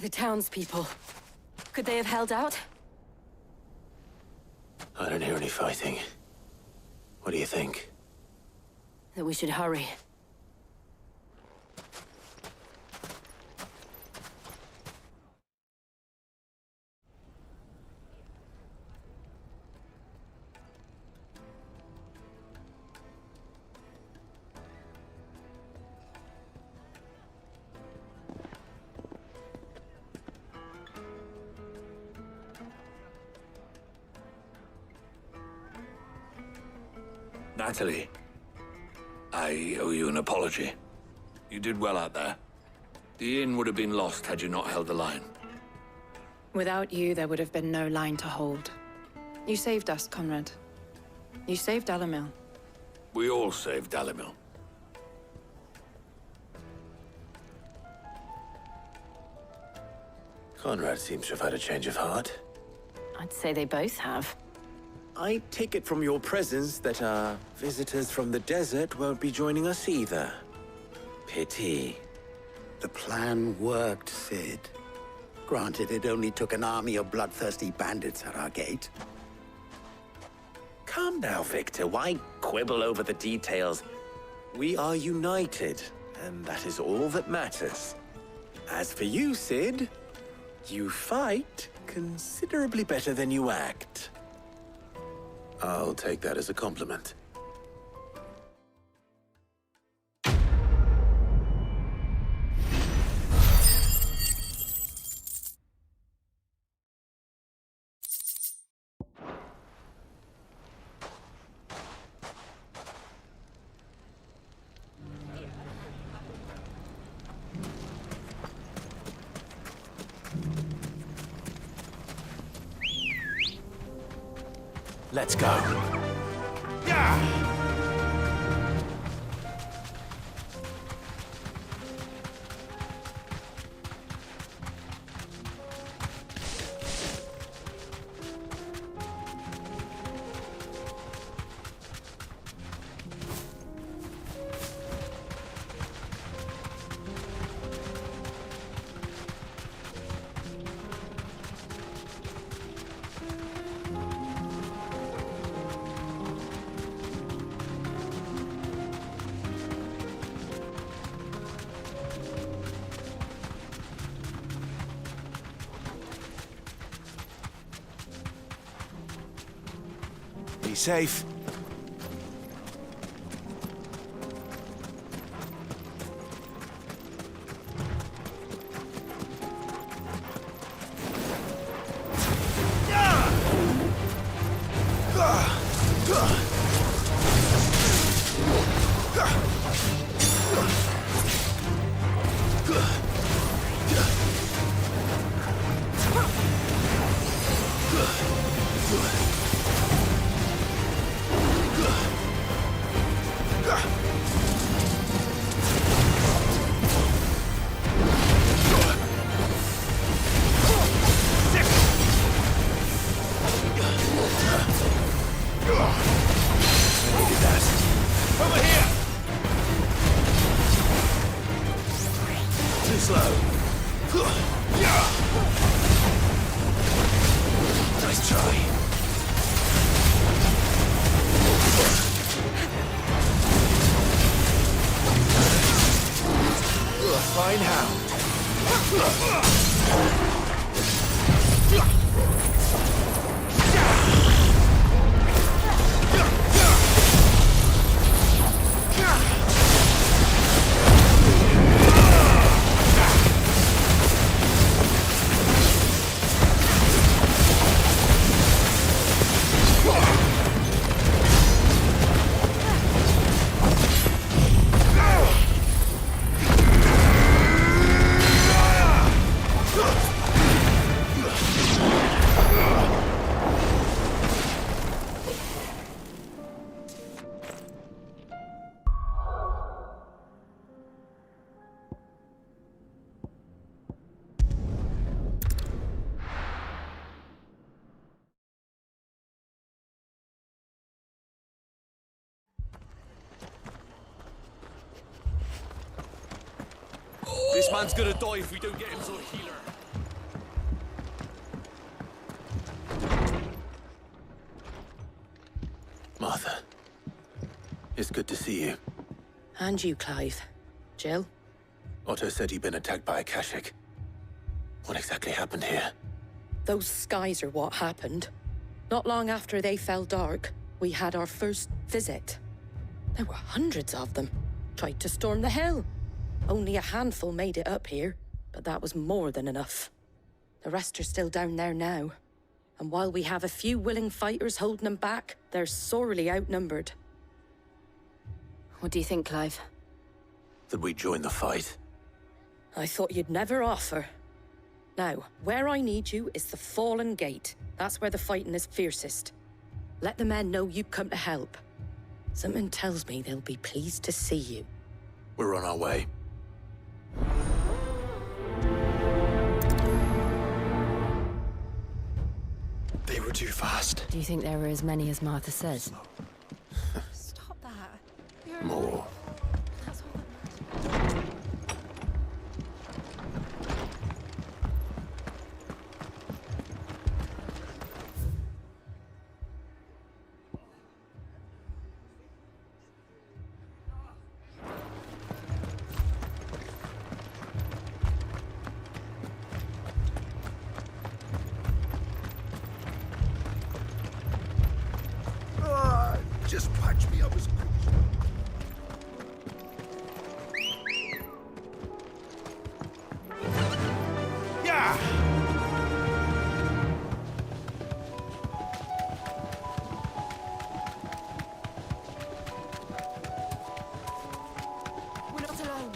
The townspeople. Could they have held out?
I don't hear any fighting. What do you think?
That we should hurry.
Natalie, I owe you an apology. You did well out there. The inn would have been lost had you not held the line.
Without you, there would have been no line to hold. You saved us, Conrad. You saved Dalimil.
We all saved Dalimil.
Conrad seems to have had a change of heart.
I'd say they both have.
I take it from your presence that our visitors from the desert won't be joining us either. Pity.
The plan worked, Sid. Granted, it only took an army of bloodthirsty bandits at our gate.
Calm now, Victor. Why quibble over the details? We are united, and that is all that matters. As for you, Sid, you fight considerably better than you act.
I'll take that as a compliment.
Let's go.
Be safe.
This man's gonna die if we don't get him some healer.
Martha, it's good to see you.
And you, Clive. Jill?
Otto said you'd been attacked by a Kashik. What exactly happened here?
Those skies are what happened. Not long after they fell dark, we had our first visit. There were hundreds of them. Tried to storm the hill. Only a handful made it up here, but that was more than enough. The rest are still down there now. And while we have a few willing fighters holding them back, they're sorely outnumbered.
What do you think, Clive?
That we join the fight?
I thought you'd never offer. Now, where I need you is the Fallen Gate. That's where the fighting is fiercest. Let the men know you've come to help. Something tells me they'll be pleased to see you.
We're on our way.
They were too fast.
Do you think there were as many as Martha says?
Stop that.
More.
That's all that matters.
Just patch me up as quick. Yeah!
We're not alone.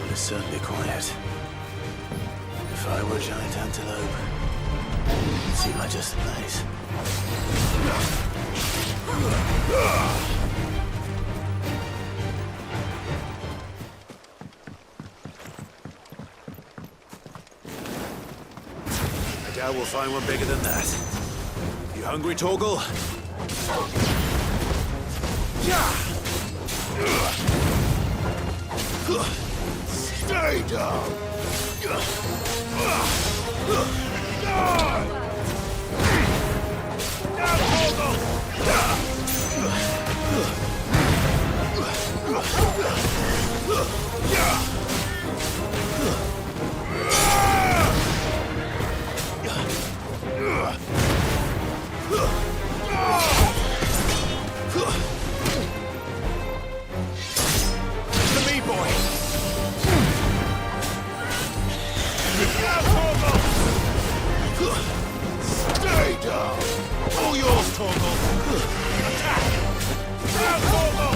It's certainly quiet. If I were a giant antelope, it'd seem like just the place.
I doubt we'll find one bigger than that. You hungry, Torgal?
Stay down!
To me, boy!
Stay down!
All yours, Torgal! Attack! Now, Torgal!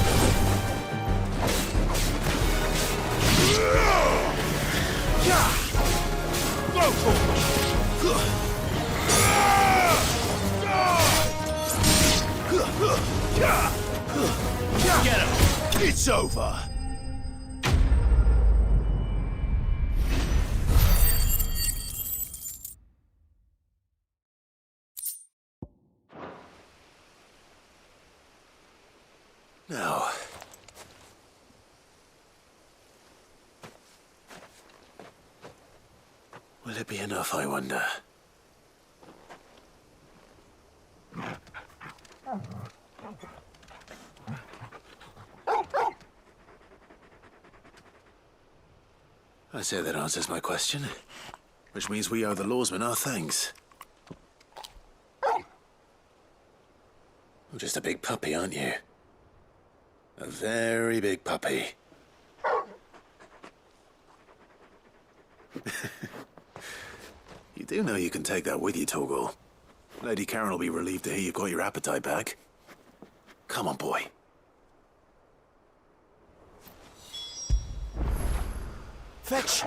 Go, Torgal! Get him!
It's over!
Now. Will it be enough, I wonder? I say that answers my question. Which means we owe the lawsmen our thanks. You're just a big puppy, aren't you? A very big puppy. You do know you can take that with you, Torgal. Lady Karen will be relieved to hear you've got your appetite back. Come on, boy.
Fetch!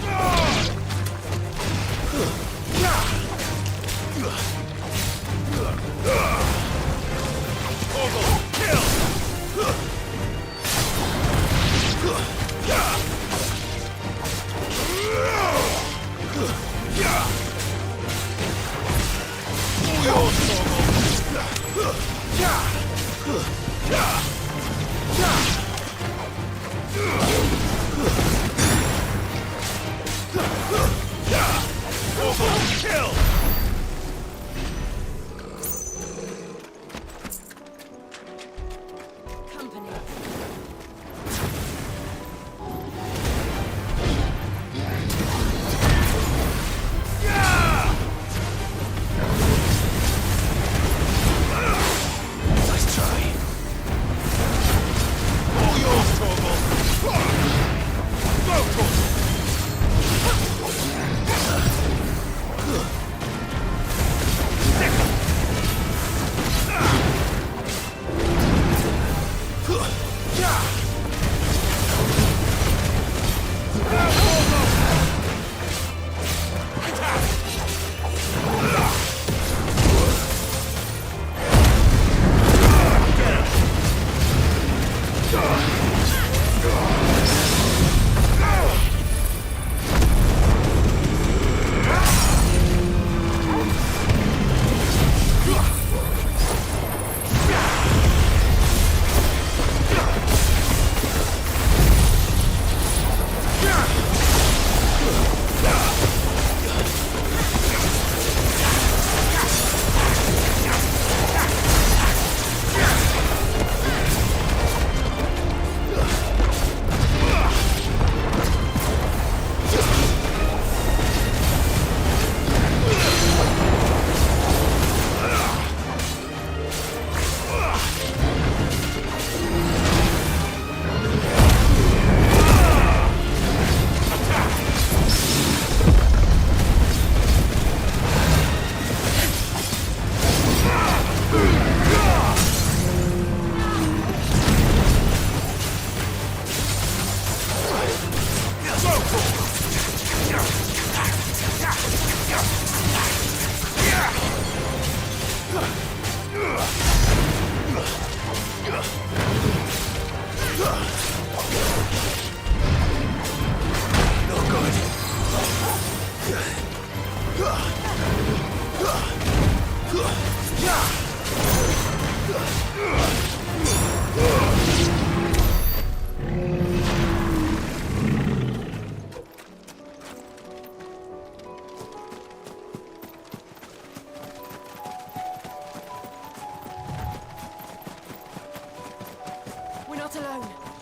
Ah!
We're not alone.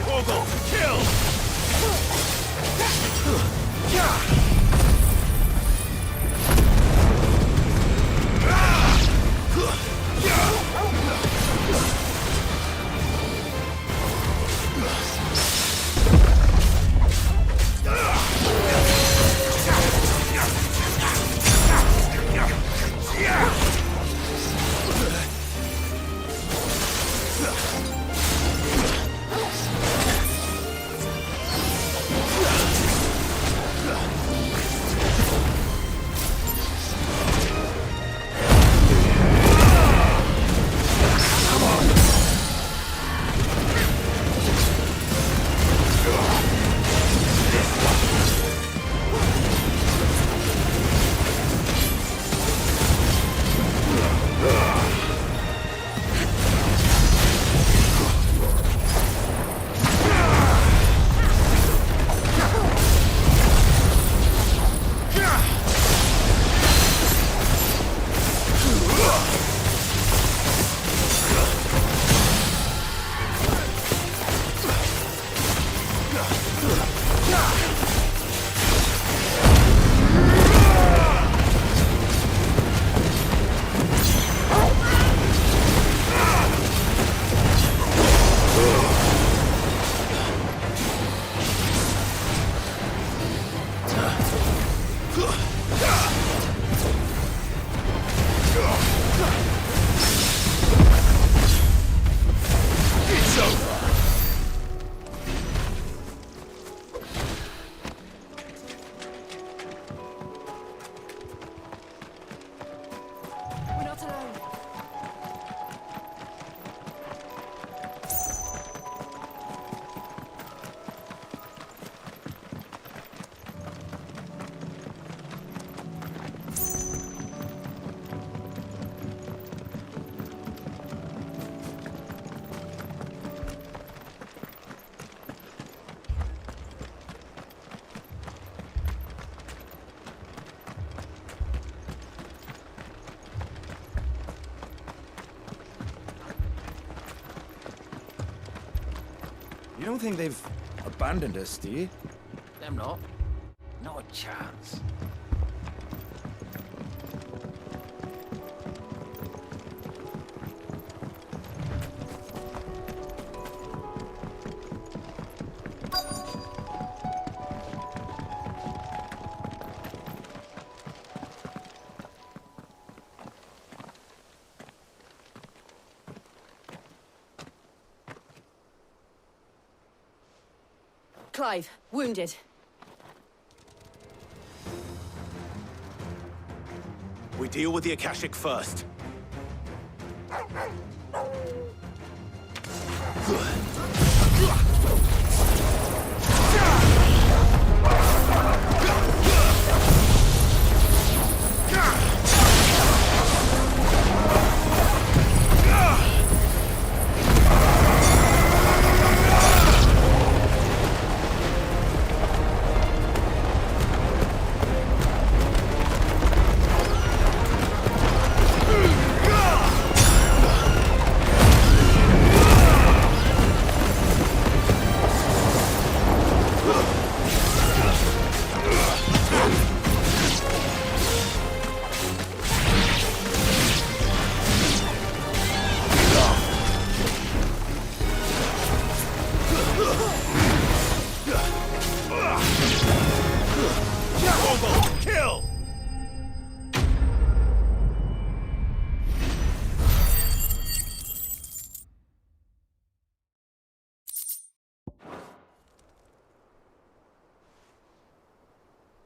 Orville, kill!
You don't think they've abandoned us, do you?
Them not. Not a chance.
Clive, wounded.
We deal with the Akashic first.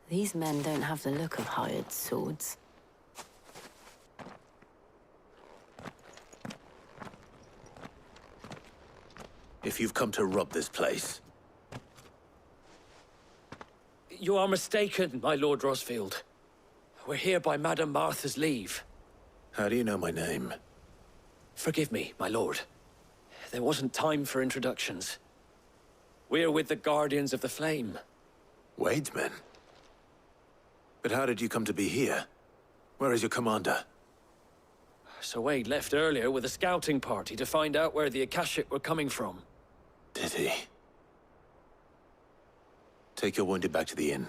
These men don't have the look of hired swords.
If you've come to rob this place,
You are mistaken, my Lord Rosfield. We're here by Madame Martha's leave.
how do you know my name?
Forgive me, my lord. There wasn't time for introductions. We're with the Guardians of the Flame.
Wade's men? But how did you come to be here? Where is your commander?
So Wade left earlier with a scouting party to find out where the Akashic were coming from.
Did he? Take your wounded back to the inn.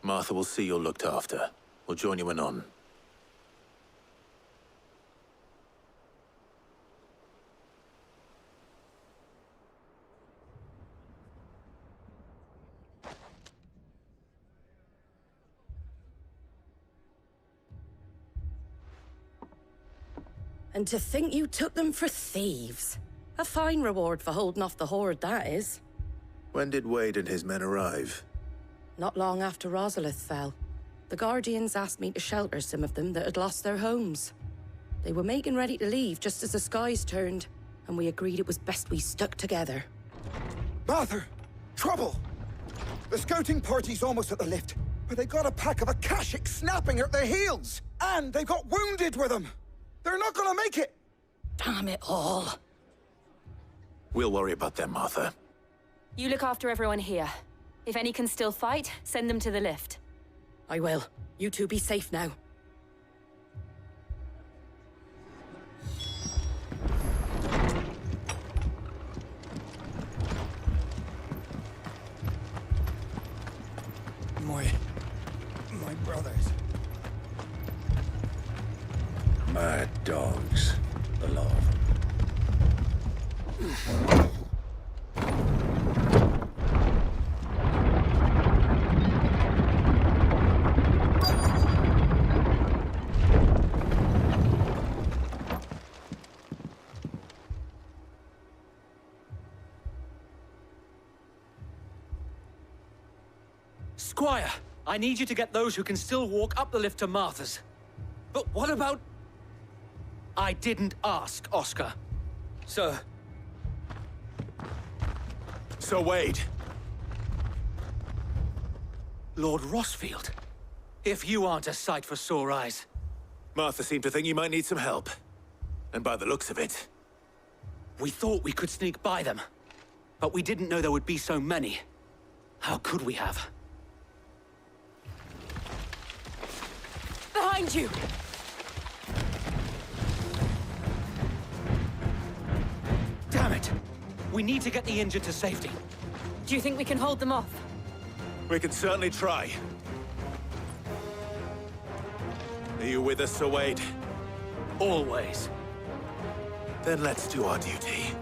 Martha will see you're looked after. We'll join you anon.
And to think you took them for thieves. A fine reward for holding off the horde, that is.
When did Wade and his men arrive?
Not long after Rosalith fell. The Guardians asked me to shelter some of them that had lost their homes. They were making ready to leave just as the skies turned, and we agreed it was best we stuck together.
Martha! Trouble! The scouting party's almost at the lift, but they got a pack of Akashic snapping at their heels! And they got wounded with them! They're not gonna make it!
Damn it all.
We'll worry about them, Martha.
You look after everyone here. If any can still fight, send them to the lift.
I will. You two be safe now.
My brothers.
Mad dogs. The lot of them.
Squire, I need you to get those who can still walk up the lift to Martha's. But what about... I didn't ask, Oscar. Sir.
Sir Wade.
Lord Rosfield. If you aren't a sight for sore eyes.
Martha seemed to think you might need some help. And by the looks of it...
We thought we could sneak by them. But we didn't know there would be so many. How could we have?
Behind you!
Damn it! We need to get the injured to safety.
Do you think we can hold them off?
We can certainly try. Are you with us, Sir Wade?
Always.
Then let's do our duty.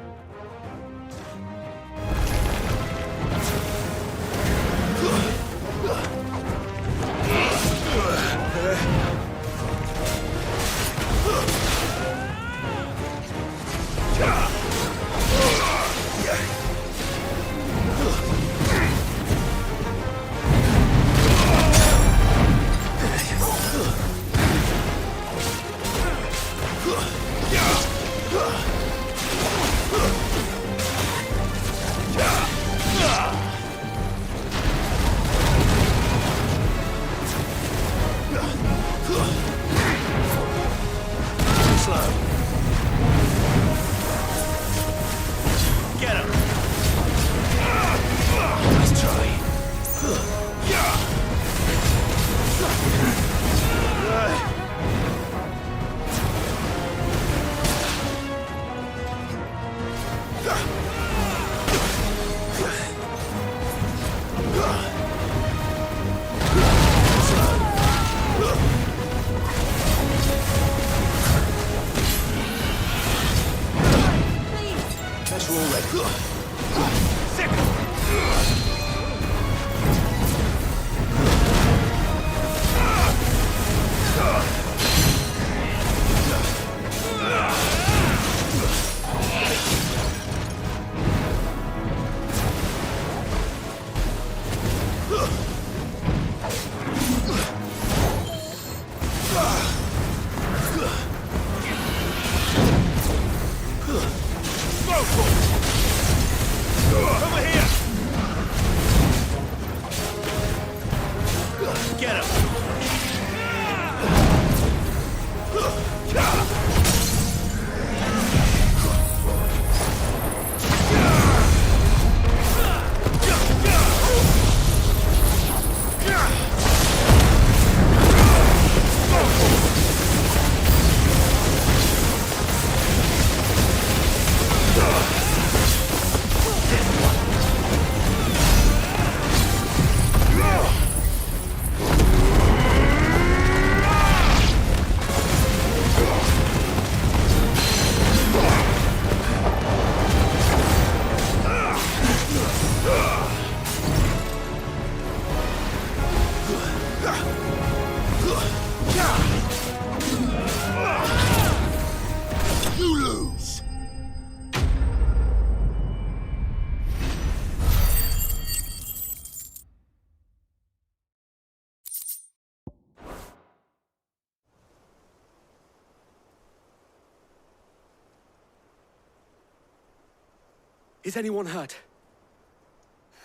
Is anyone hurt?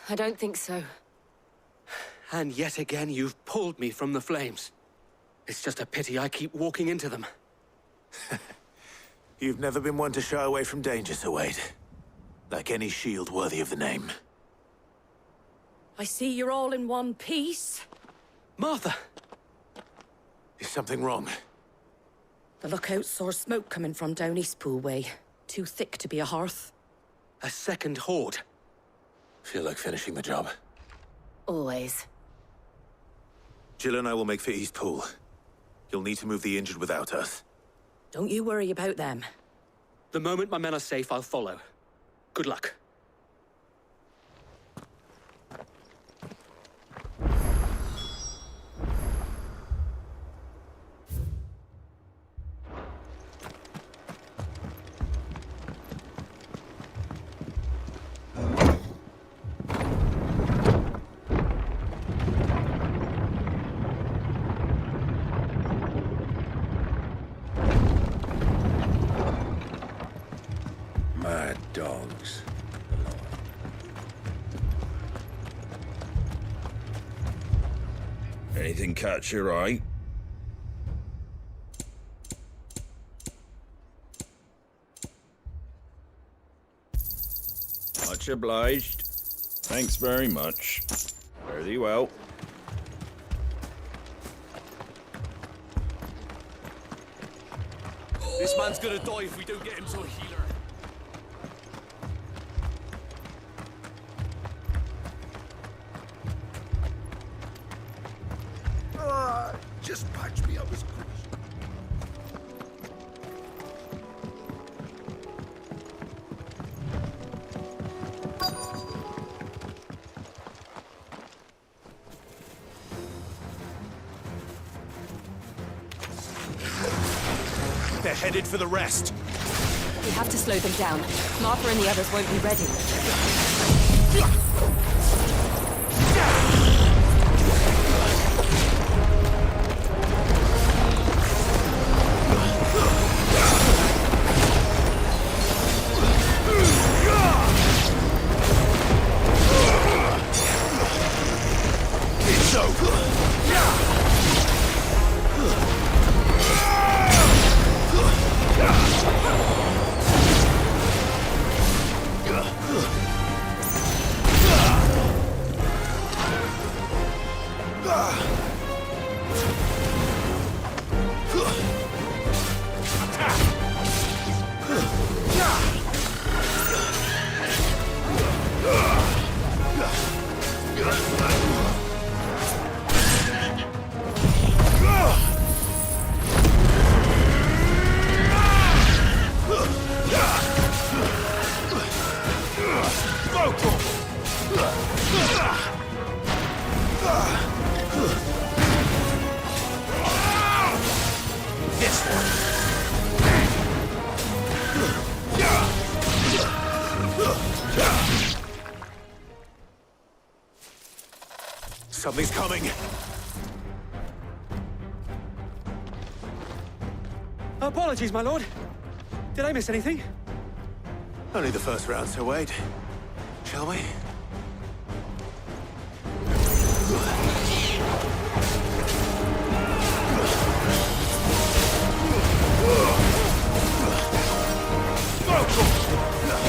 I don't think so.
And yet again, you've pulled me from the flames. It's just a pity I keep walking into them.
You've never been one to shy away from danger, Sir Wade. Like any shield worthy of the name.
I see you're all in one piece.
Martha!
Is something wrong?
The lookout saw smoke coming from down Eastpool way. Too thick to be a hearth.
A second horde.
Feel like finishing the job.
Always.
Jill and I will make for Eastpool. You'll need to move the injured without us.
Don't you worry about them.
The moment my men are safe, I'll follow. Good luck.
Mad dogs.
Anything catch your eye? Much obliged. Thanks very much. Fare thee well.
This man's gonna die if we don't get him to a healer.
Just patch me up as quick.
They're headed for the rest.
We have to slow them down. Martha and the others won't be ready.
It's over.
Something's coming.
Apologies, my lord. Did I miss anything?
Only the first round, Sir Wade. Shall we?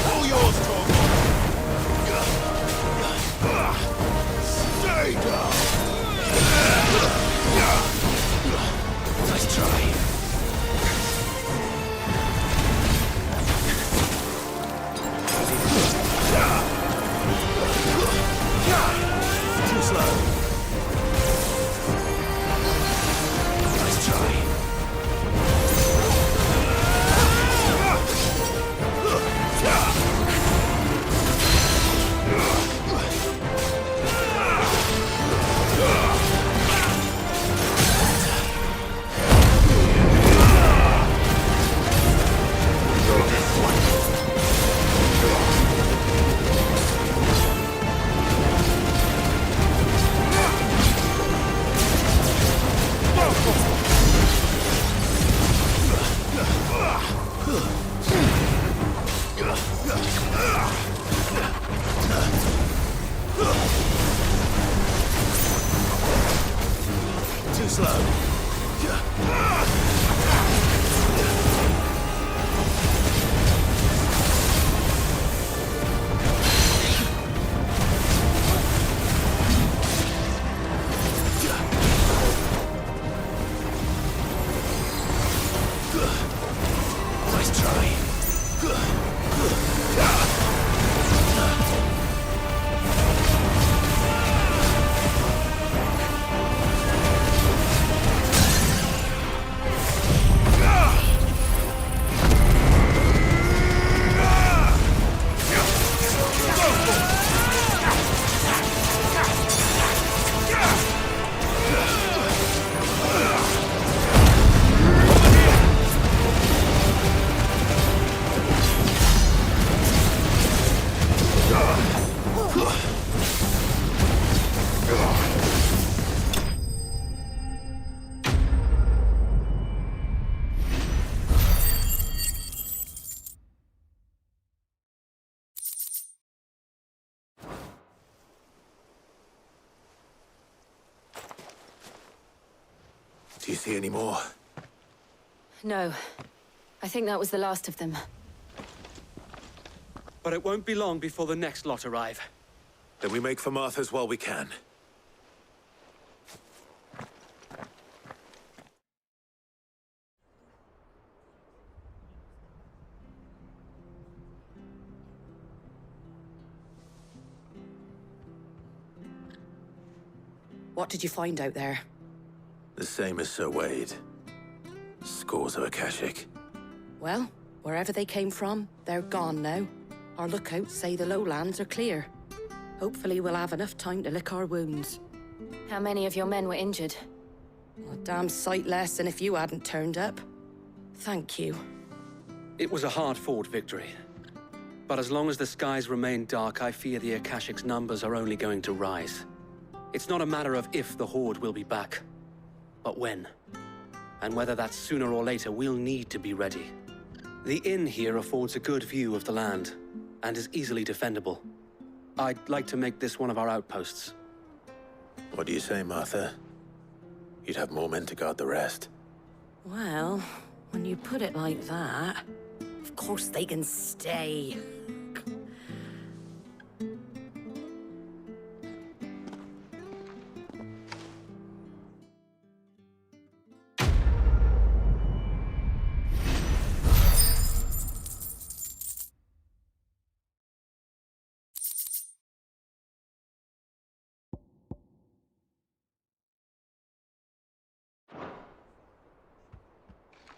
All yours, Tom. Stay down. Nice try. Too slow.
Nice try. Do you see any more?
No. I think that was the last of them.
But it won't be long before the next lot arrive.
Then we make for Martha's while we can.
What did you find out there?
The same as Sir Wade. Scores of Akashic.
Well, wherever they came from, they're gone now. Our lookouts say the lowlands are clear. Hopefully we'll have enough time to lick our wounds.
How many of your men were injured?
A damn sight less than if you hadn't turned up. Thank you.
It was a hard-fought victory. But as long as the skies remain dark, I fear the Akashic's numbers are only going to rise. It's not a matter of if the Horde will be back, but when. And whether that's sooner or later, we'll need to be ready. The inn here affords a good view of the land, and is easily defendable. I'd like to make this one of our outposts.
What do you say, Martha? You'd have more men to guard the rest.
Well, when you put it like that, of course they can stay.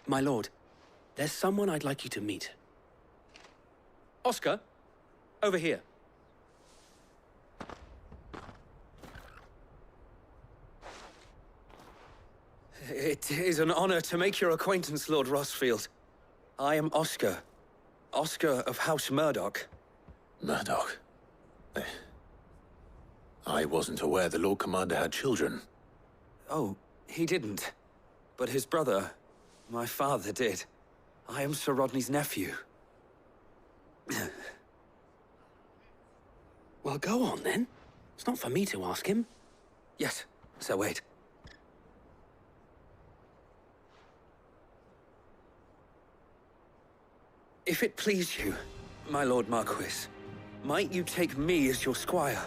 My lord, there's someone I'd like you to meet. Oscar, over here.
It is an honor to make your acquaintance, Lord Rosfield. I am Oscar. Oscar of House Murdoch.
Murdoch? I wasn't aware the Lord Commander had children.
Oh, he didn't. But his brother, my father, did. I am Sir Rodney's nephew.
Well, go on, then. It's not for me to ask him.
Yes, Sir Wade. If it please you, my Lord Marquis, might you take me as your squire?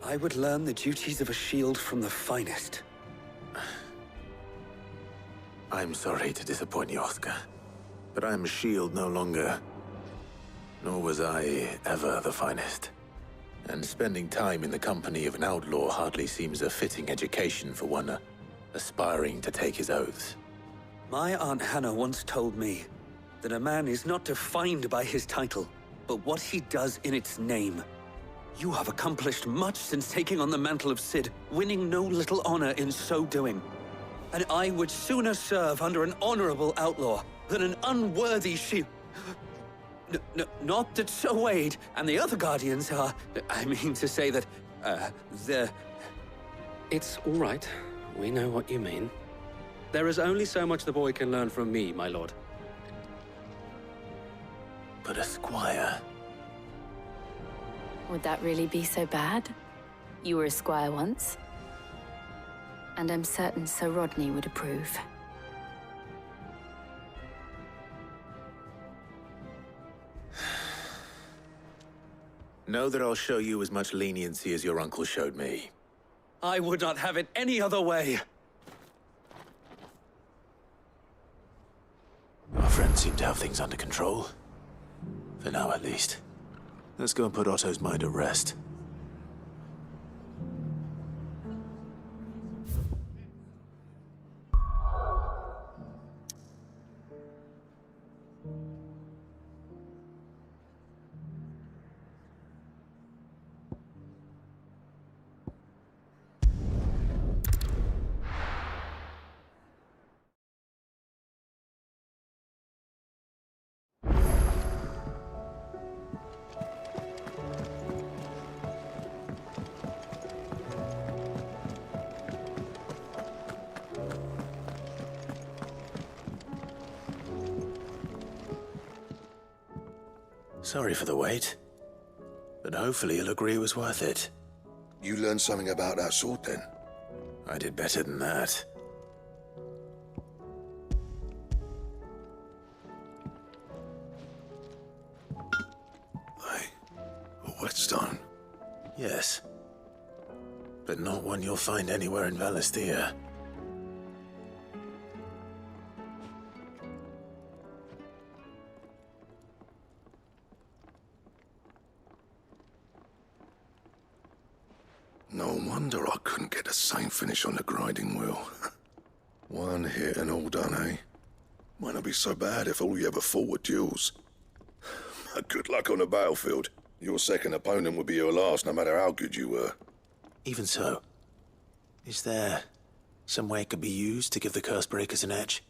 I would learn the duties of a shield from the finest.
I'm sorry to disappoint you, Oscar, but I'm a shield no longer. Nor was I ever the finest. And spending time in the company of an outlaw hardly seems a fitting education for one aspiring to take his oaths.
My Aunt Hannah once told me that a man is not defined by his title, but what he does in its name. You have accomplished much since taking on the mantle of Cid, winning no little honor in so doing. And I would sooner serve under an honorable outlaw than an unworthy shield. Not that Sir Wade and the other Guardians are... I mean to say that, they're...
It's all right. We know what you mean. There is only so much the boy can learn from me, my lord.
But a squire...
Would that really be so bad? You were a squire once. And I'm certain Sir Rodney would approve.
Know that I'll show you as much leniency as your uncle showed me.
I would not have it any other way.
seem to have things under control. For now, at least. Let's go and put Otto's mind at rest. Sorry for the wait, but hopefully you'll agree it was worth it.
You learned something about that sword, then?
I did better than that.
Hey, a whetstone?
Yes, but not one you'll find anywhere in Valisthea.
No wonder I couldn't get the same finish on the grinding wheel. One hit and all done, eh? Might not be so bad if all you ever fought were duels. Good luck on the battlefield. Your second opponent would be your last, no matter how good you were.
Even so, is there some way it could be used to give the Cursebreakers an edge?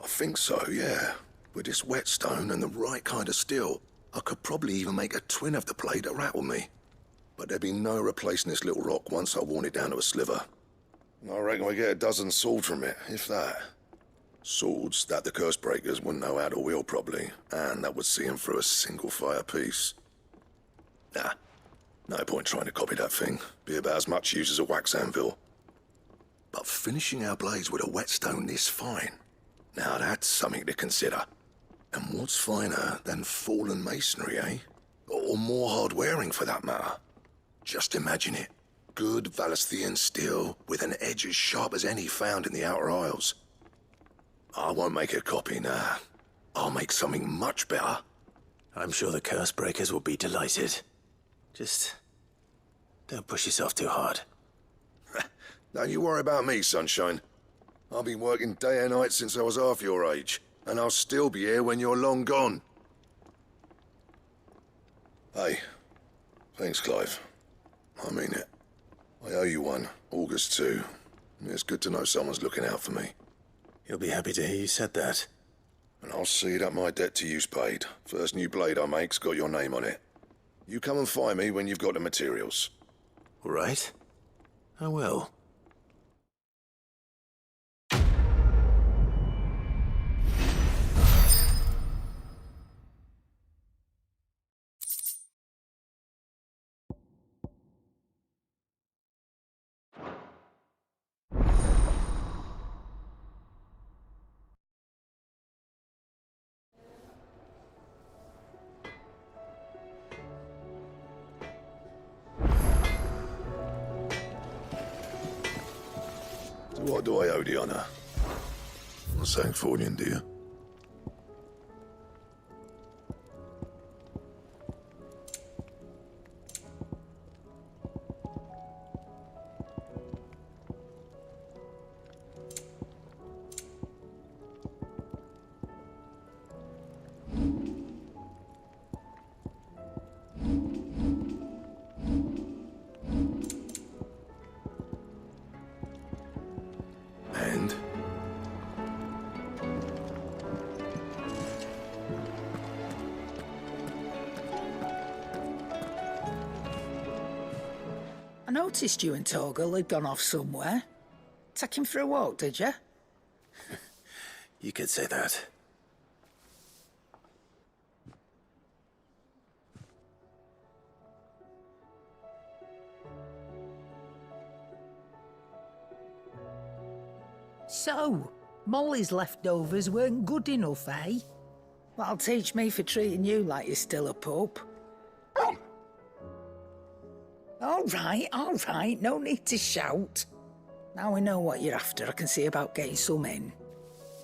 I think so, yeah. With this whetstone and the right kind of steel, I could probably even make a twin of the blade that rattled me. But there'd be no replacing this little rock once I worn it down to a sliver. I reckon we get a dozen swords from it, if that. Swords that the Cursebreakers wouldn't know how to wield properly, and that would see them through a single fire piece. Nah, no point trying to copy that thing. Be about as much use as a wax anvil. But finishing our blades with a whetstone this fine, now that's something to consider. And what's finer than fallen masonry, eh? Or more hard-wearing, for that matter. Just imagine it. Good Valisthean steel with an edge as sharp as any found in the Outer Isles. I won't make a copy, nah. I'll make something much better.
I'm sure the Cursebreakers will be delighted. Just don't push yourself too hard.
Don't you worry about me, sunshine. I've been working day and night since I was half your age, and I'll still be here when you're long gone. Hey, thanks, Clive. I mean it. I owe you one, August too. It's good to know someone's looking out for me.
You'll be happy to hear you said that.
And I'll see that my debt to you's paid. First new blade I make's got your name on it. You come and find me when you've got the materials.
All right. I will.
What do I owe the honor? Not saying Fornian, do you?
I noticed you and Torgal had gone off somewhere. Take him for a walk, did you?
You could say that.
So, Molly's leftovers weren't good enough, eh? That'll teach me for treating you like you're still a pup. All right, no need to shout. Now we know what you're after, I can see about getting some in.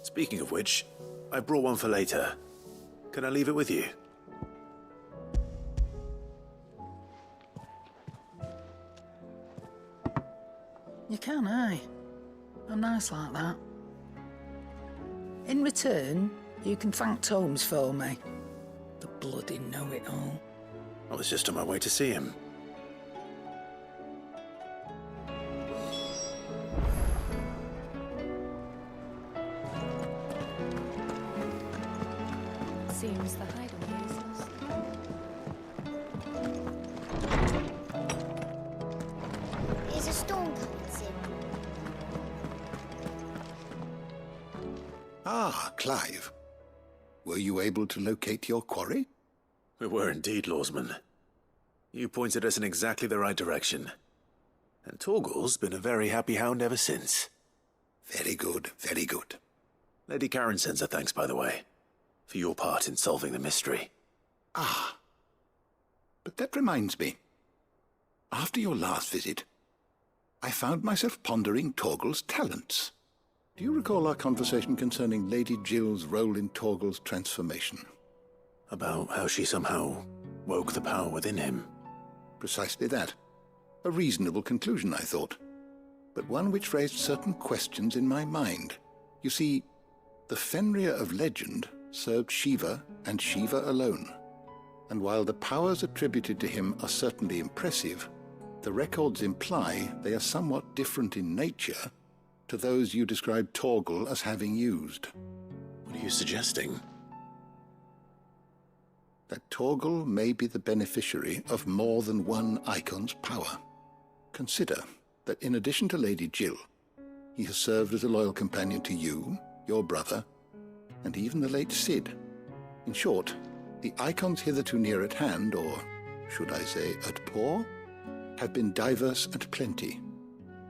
Speaking of which, I brought one for later. Can I leave it with you?
You can, aye. I'm nice like that. In return, you can thank Tomes for me. The bloody know-it-all.
I was just on my way to see him.
Seems the hideaway is useless.
Is a storm coming soon?
Ah, Clive. Were you able to locate your quarry?
We were indeed, Lawsman. You pointed us in exactly the right direction. And Torgal's been a very happy hound ever since.
Very good, very good.
Lady Karen sends her thanks, by the way, for your part in solving the mystery.
Ah. But that reminds me. After your last visit, I found myself pondering Torgal's talents. Do you recall our conversation concerning Lady Jill's role in Torgal's transformation?
About how she somehow woke the power within him.
Precisely that. A reasonable conclusion, I thought. But one which raised certain questions in my mind. You see, the Fenrir of legend served Shiva and Shiva alone. And while the powers attributed to him are certainly impressive, the records imply they are somewhat different in nature to those you described Torgal as having used.
What are you suggesting?
That Torgal may be the beneficiary of more than one Eikon's power. Consider that in addition to Lady Jill, he has served as a loyal companion to you, your brother, and even the late Cid. In short, the Eikons hitherto near at hand, or should I say at paw, have been diverse and plenty,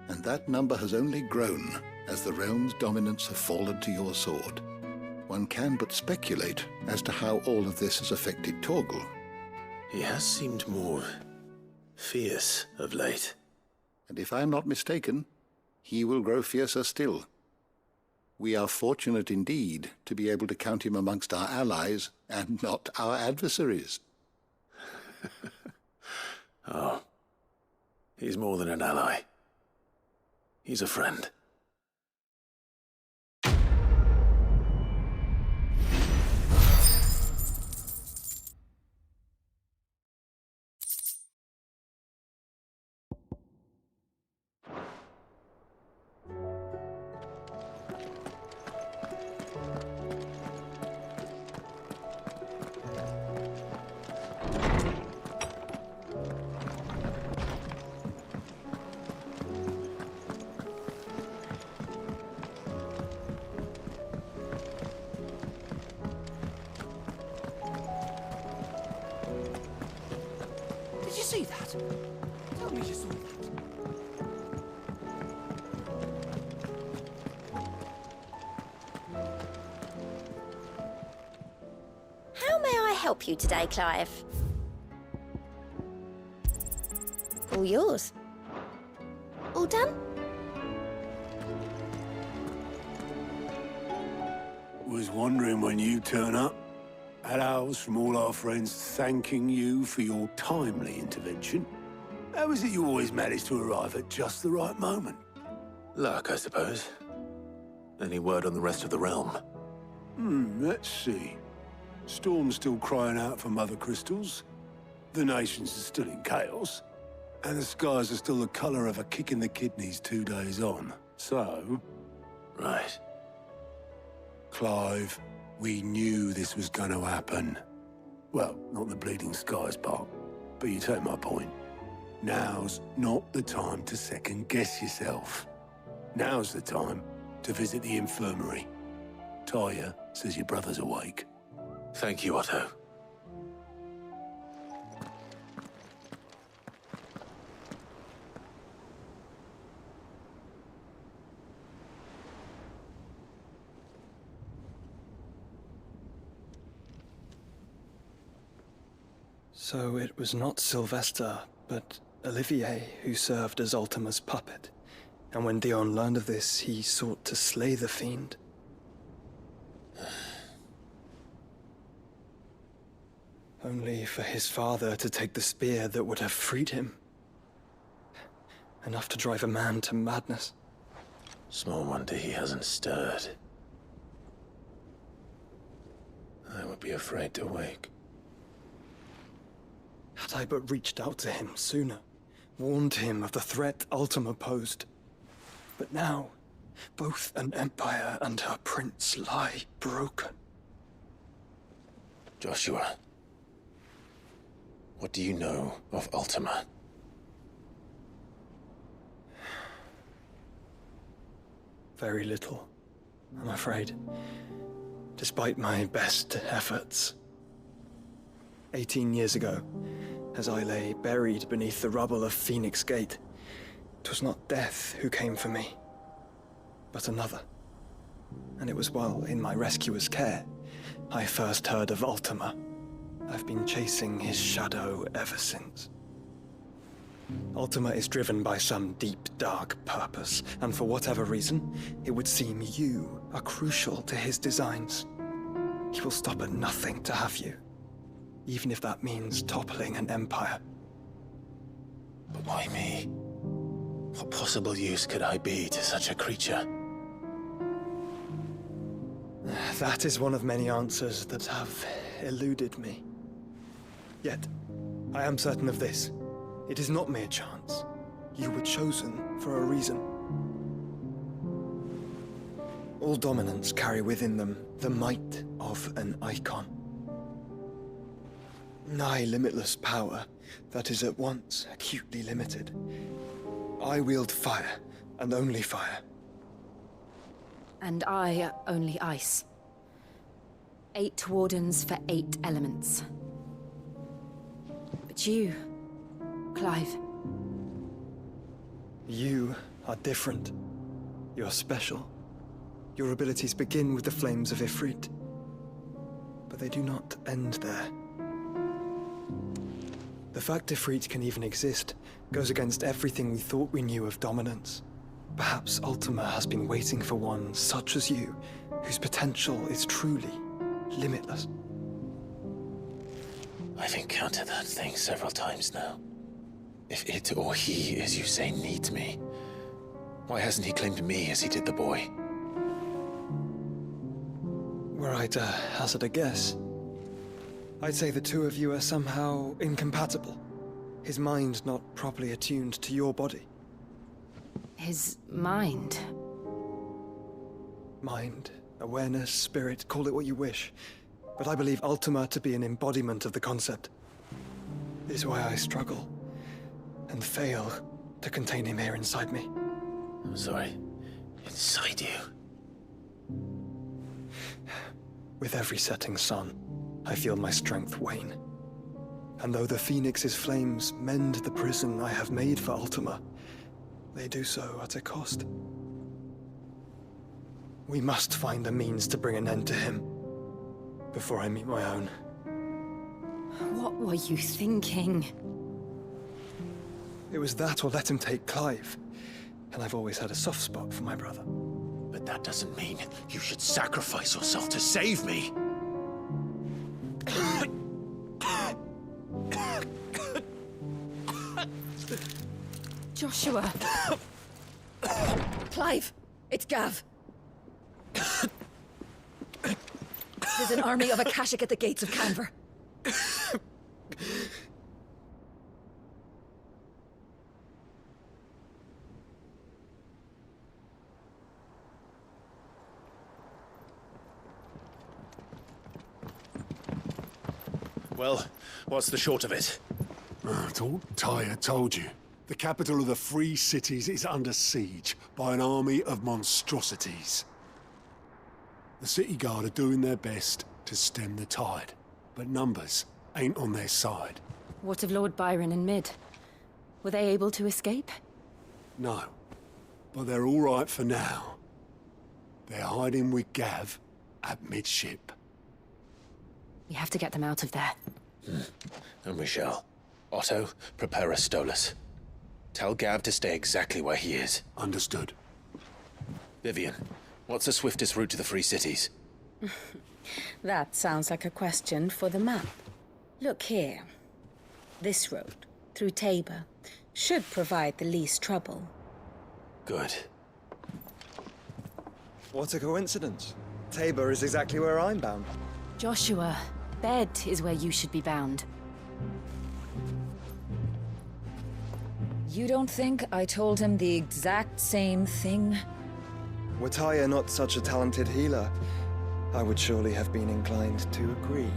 and that number has only grown as the realm's dominance have fallen to your sword. One can but speculate as to how all of this has affected Torgal.
He has seemed more fierce of late.
And if I am not mistaken, he will grow fiercer still. We are fortunate indeed to be able to count him amongst our allies and not our adversaries.
Oh, he's more than an ally. He's a friend.
Did you see that? Tell me you saw that.
How may I help you today, Clive? All yours. All done?
Was wondering when you turn up. Had ours from all our friends thanking you for your timely intervention. How is it you always manage to arrive at just the right moment?
Luck, I suppose. Any word on the rest of the realm?
Let's see. Storm's still crying out for mother crystals. The nations are still in chaos. And the skies are still the colour of a kick in the kidneys 2 days on. So...
Right.
Clive, we knew this was going to happen. Well, not the bleeding skies part, but you take my point. Now's not the time to second-guess yourself. Now's the time to visit the infirmary. Taya says your brother's awake.
Thank you, Otto.
So it was not Sylvester, but Olivier who served as Ultima's puppet. And when Dion learned of this, he sought to slay the fiend. only for his father to take the spear that would have freed him. Enough to drive a man to madness.
Small wonder he hasn't stirred. I would be afraid to wake.
Had I but reached out to him sooner, warned him of the threat Ultima posed. But now, both an empire and her prince lie broken.
Joshua, what do you know of Ultima?
Very little, I'm afraid. Despite my best efforts. 18 years ago, as I lay buried beneath the rubble of Phoenix Gate, 'twas not death who came for me, but another. And it was while in my rescuer's care, I first heard of Ultima. I've been chasing his shadow ever since. Ultima is driven by some deep, dark purpose, and for whatever reason, it would seem you are crucial to his designs. He will stop at nothing to have you, even if that means toppling an empire.
But why me? What possible use could I be to such a creature?
That is one of many answers that have eluded me. Yet, I am certain of this. It is not mere chance. You were chosen for a reason. All dominants carry within them the might of an Eikon. Nigh limitless power that is at once acutely limited. I wield fire, and only fire.
And I only ice. 8 wardens for 8 elements. But you, Clive.
You are different. You're special. Your abilities begin with the flames of Ifrit. But they do not end there. The fact Ifrit can even exist goes against everything we thought we knew of dominance. Perhaps Ultima has been waiting for one such as you, whose potential is truly limitless.
I've encountered that thing several times now. If it or he, as you say, needs me, why hasn't he claimed me as he did the boy?
Were I to hazard a guess, I'd say the two of you are somehow incompatible. His mind not properly attuned to your body.
His mind?
Mind, awareness, spirit, call it what you wish. But I believe Ultima to be an embodiment of the concept. This is why I struggle and fail to contain him here inside me.
I'm sorry. Inside you?
With every setting sun, I feel my strength wane. And though the Phoenix's flames mend the prison I have made for Ultima, they do so at a cost. We must find a means to bring an end to him before I meet my own.
What were you thinking?
It was that or let him take Clive. And I've always had a soft spot for my brother.
But that doesn't mean you should sacrifice yourself to save me.
Joshua! Clive! It's Gav! There's an army of Akashic at the gates of Canver.
Well, what's the short of it?
It's all Tyre told you. The capital of the Free Cities is under siege by an army of monstrosities. The city guard are doing their best to stem the tide, but numbers ain't on their side.
What of Lord Byron and Mid? Were they able to escape?
No, but they're all right for now. They're hiding with Gav at midship.
We have to get them out of there.
And we shall. Otto, prepare a Stolas. Tell Gav to stay exactly where he is.
Understood.
Vivian, what's the swiftest route to the Free Cities?
That sounds like a question for the map.
Look here. This road, through Tabor, should provide the least trouble.
Good.
What a coincidence. Tabor is exactly where I'm bound.
Joshua, bed is where you should be bound.
You don't think I told him the exact same thing?
Were Tyre not such a talented healer, I would surely have been inclined to agree.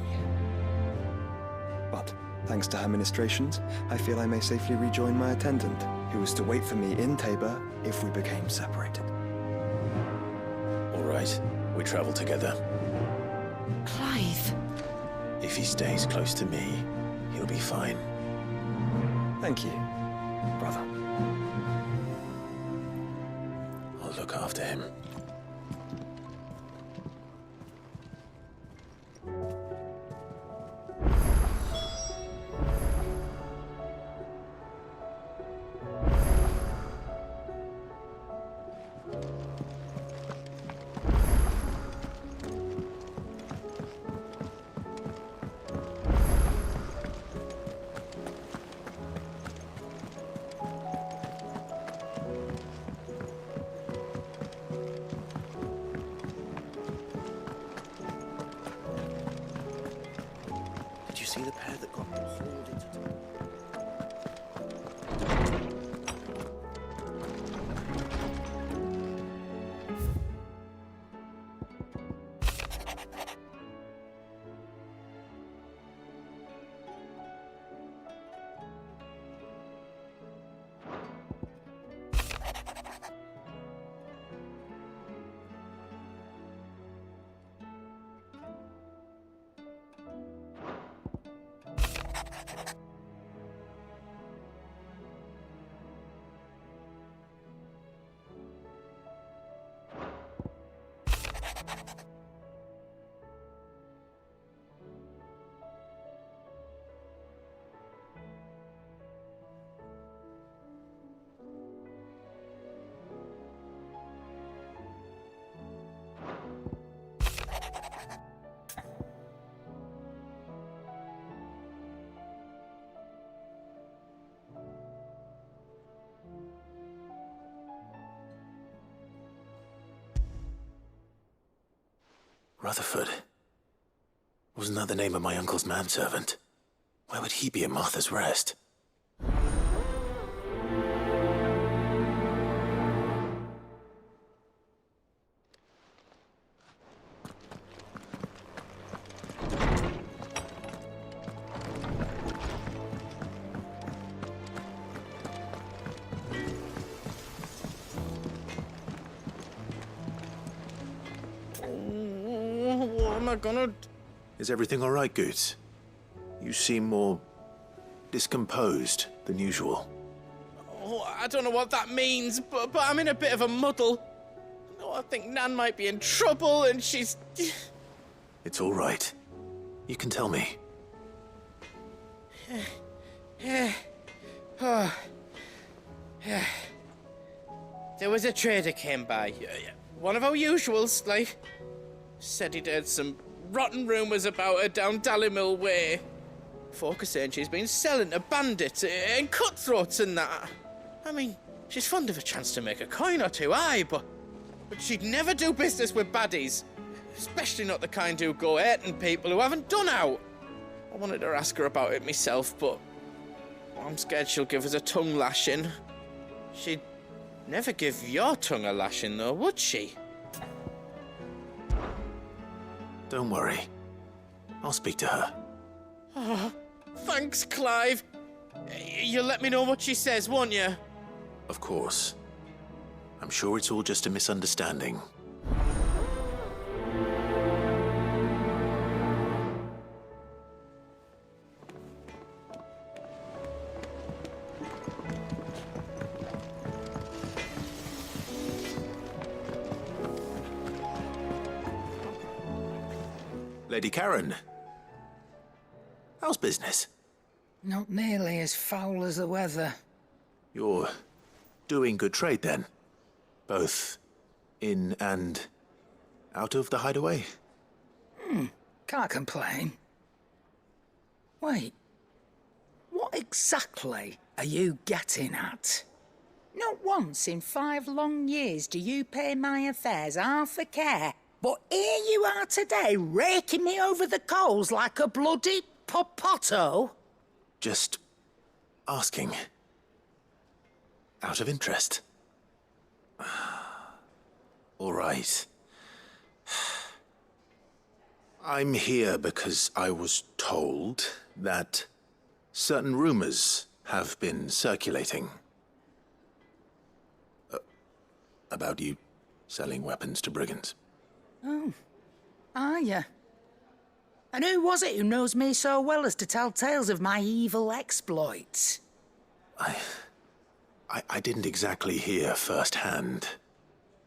But, thanks to her ministrations, I feel I may safely rejoin my attendant, who was to wait for me in Tabor if we became separated.
All right, we travel together.
Clive.
If he stays close to me, he'll be fine.
Thank you, brother.
I'll look after him.
Did you see the pair that got hauled into town?
Rutherford. Wasn't that the name of my uncle's manservant? Why would he be at Martha's Rest?
What am I gonna...
Is everything all right, Goots? You seem more discomposed than usual.
Oh, I don't know what that means, but I'm in a bit of a muddle. Oh, I think Nan might be in trouble, and she's...
It's all right. You can tell me.
Oh. There was a trader came by. One of our usuals, like... Said he'd heard some rotten rumours about her down Dalimil Way. Folk are saying she's been selling to bandits and cutthroats and that. I mean, she's fond of a chance to make a coin or two, aye, but she'd never do business with baddies. Especially not the kind who go hurting people who haven't done out. I wanted to ask her about it myself, but I'm scared she'll give us a tongue lashing. She'd never give your tongue a lashing, though, would she?
Don't worry. I'll speak to her.
Oh, thanks, Clive. You'll let me know what she says, won't you?
Of course. I'm sure it's all just a misunderstanding. Lady Karen. How's business?
Not nearly as foul as the weather.
You're doing good trade, then? Both in and out of the hideaway?
Can't complain. Wait. What exactly are you getting at? Not once in 5 long years do you pay my affairs half a care, but here you are today, raking me over the coals like a bloody popoto?
Just asking. Out of interest. All right. I'm here because I was told that certain rumors have been circulating. About you selling weapons to brigands.
Oh, are you? And who was it who knows me so well as to tell tales of my evil exploits?
I didn't exactly hear firsthand.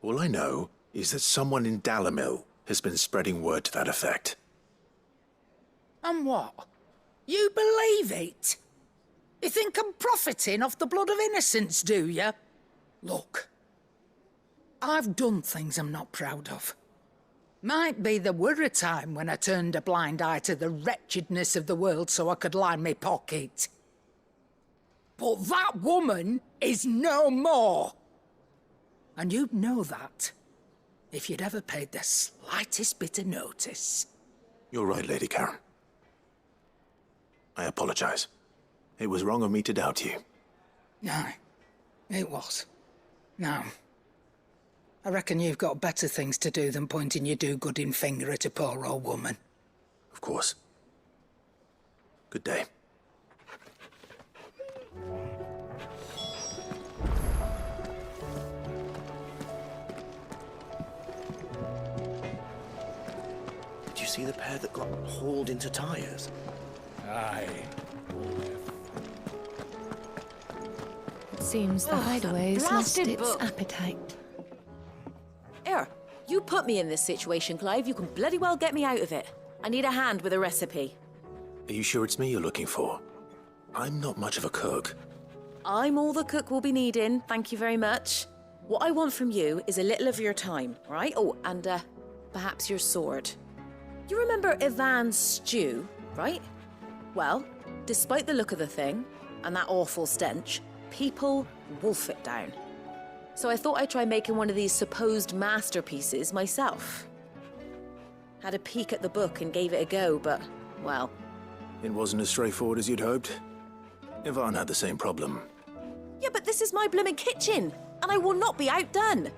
All I know is that someone in Dalimil has been spreading word to that effect.
And what? You believe it? You think I'm profiting off the blood of innocents, do you? Look, I've done things I'm not proud of. Might be there were a time when I turned a blind eye to the wretchedness of the world so I could line my pocket. But that woman is no more. And you'd know that if you'd ever paid the slightest bit of notice.
You're right, Lady Karen. I apologize. It was wrong of me to doubt you.
No, it was. Now, I reckon you've got better things to do than pointing your do-gooding finger at a poor old woman.
Of course. Good day.
Did you see the pair that got hauled into tires?
Aye.
It seems the hideaway's lost
blasted
its
book.
appetite.
Here, you put me in this situation, Clive. You can bloody well get me out of it. I need a hand with a recipe.
Are you sure it's me you're looking for? I'm not much of a cook.
I'm all the cook will be needing, thank you very much. What I want from you is a little of your time, right? Oh, and perhaps your sword. You remember Ivan's stew, right? Well, despite the look of the thing, and that awful stench, people wolf it down. So I thought I'd try making one of these supposed masterpieces myself. Had a peek at the book and gave it a go, but, well...
It wasn't as straightforward as you'd hoped. Ivan had the same problem.
Yeah, but this is my blooming kitchen, and I will not be outdone.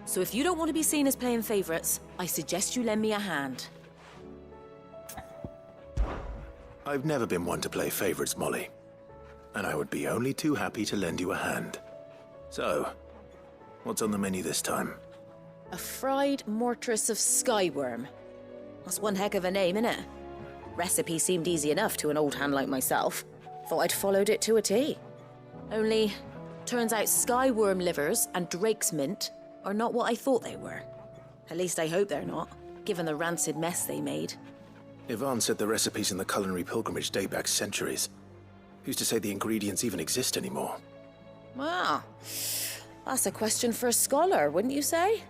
So if you don't want to be seen as playing favourites, I suggest you lend me a hand.
I've never been one to play favorites, Molly. And I would be only too happy to lend you a hand. So, what's on the menu this time?
A fried mortress of skyworm. That's one heck of a name, innit? Recipe seemed easy enough to an old hand like myself. Thought I'd followed it to a T. Only, turns out skyworm livers and drake's mint are not what I thought they were. At least I hope they're not, given the rancid mess they made.
Ivan said the recipes in the culinary pilgrimage date back centuries. Who's to say the ingredients even exist anymore?
Wow. That's a question for a scholar, wouldn't you say?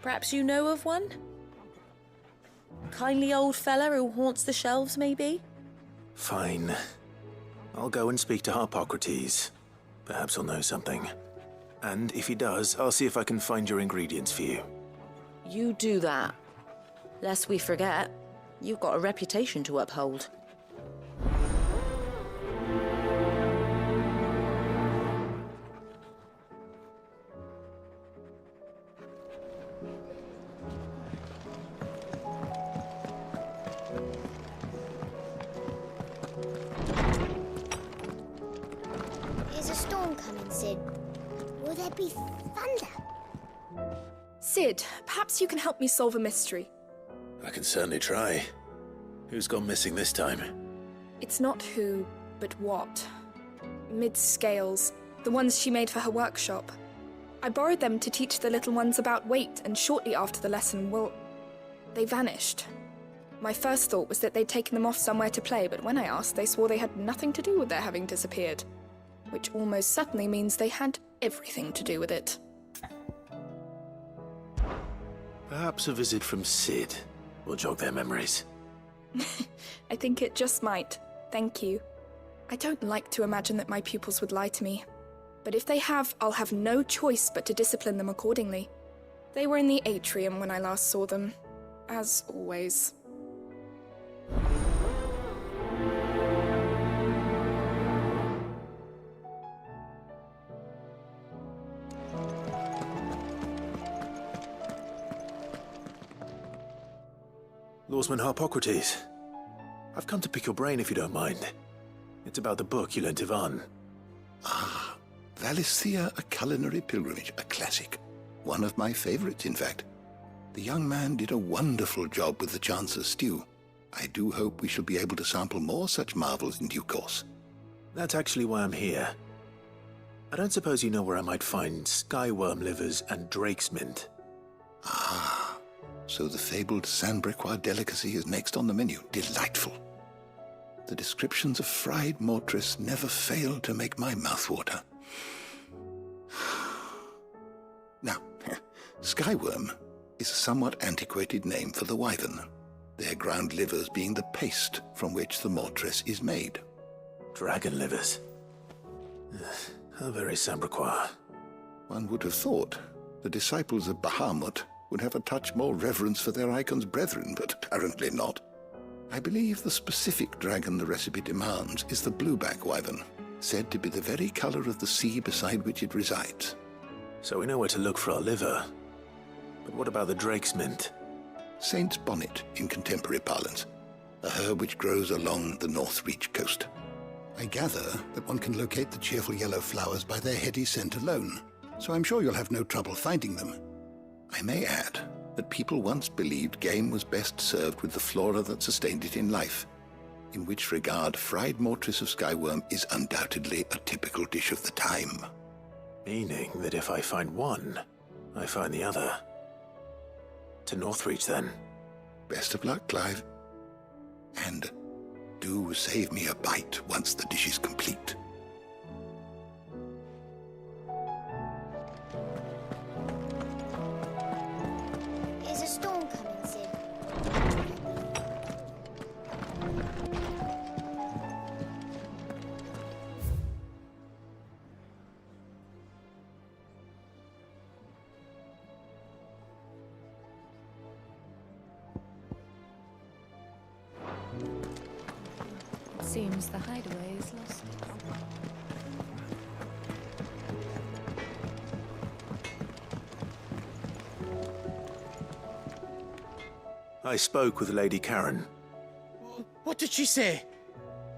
Perhaps you know of one? Kindly old fella who haunts the shelves, maybe?
Fine. I'll go and speak to Harpocrates. Perhaps he'll know something. And if he does, I'll see if I can find your ingredients for you.
You do that. Lest we forget, you've got a reputation to uphold.
There's a storm coming, Sid. Will there be thunder?
Sid, perhaps you can help me solve a mystery.
I can certainly try. Who's gone missing this time?
It's not who, but what. Mid's scales, the ones she made for her workshop. I borrowed them to teach the little ones about weight, and shortly after the lesson, well, they vanished. My first thought was that they'd taken them off somewhere to play, but when I asked, they swore they had nothing to do with their having disappeared. Which almost certainly means they had everything to do with it.
Perhaps a visit from Sid will jog their memories.
I think it just might. Thank you. I don't like to imagine that my pupils would lie to me. But if they have, I'll have no choice but to discipline them accordingly. They were in the atrium when I last saw them, as always.
Lawsman Harpocrates. I've come to pick your brain if you don't mind. It's about the book you lent Ivan.
Ah, Valisthea, A Culinary Pilgrimage, a classic. One of my favorites, in fact. The young man did a wonderful job with the Chance's stew. I do hope we shall be able to sample more such marvels in due course.
That's actually why I'm here. I don't suppose you know where I might find skyworm livers and drake's mint.
Ah, so the fabled Sanbriquois delicacy is next on the menu. Delightful. The descriptions of fried mortress never fail to make my mouth water. Now, skyworm is a somewhat antiquated name for the wyvern, their ground livers being the paste from which the mortress is made.
Dragon livers. How very Sanbriquois.
One would have thought the disciples of Bahamut would have a touch more reverence for their Eikon's brethren, but apparently not. I believe the specific dragon the recipe demands is the blueback wyvern, said to be the very color of the sea beside which it resides.
So we know where to look for our liver. But what about the drake's mint?
Saint's bonnet in contemporary parlance, a herb which grows along the North Reach coast. I gather that one can locate the cheerful yellow flowers by their heady scent alone, so I'm sure you'll have no trouble finding them. I may add that people once believed game was best served with the flora that sustained it in life, in which regard fried mortress of skyworm is undoubtedly a typical dish of the time.
Meaning that if I find one, I find the other. To Northreach, then.
Best of luck, Clive. And do save me a bite once the dish is complete.
Is a storm coming, Sid?
Seems the hideaway is lost.
I spoke with Lady Karen.
What did she say?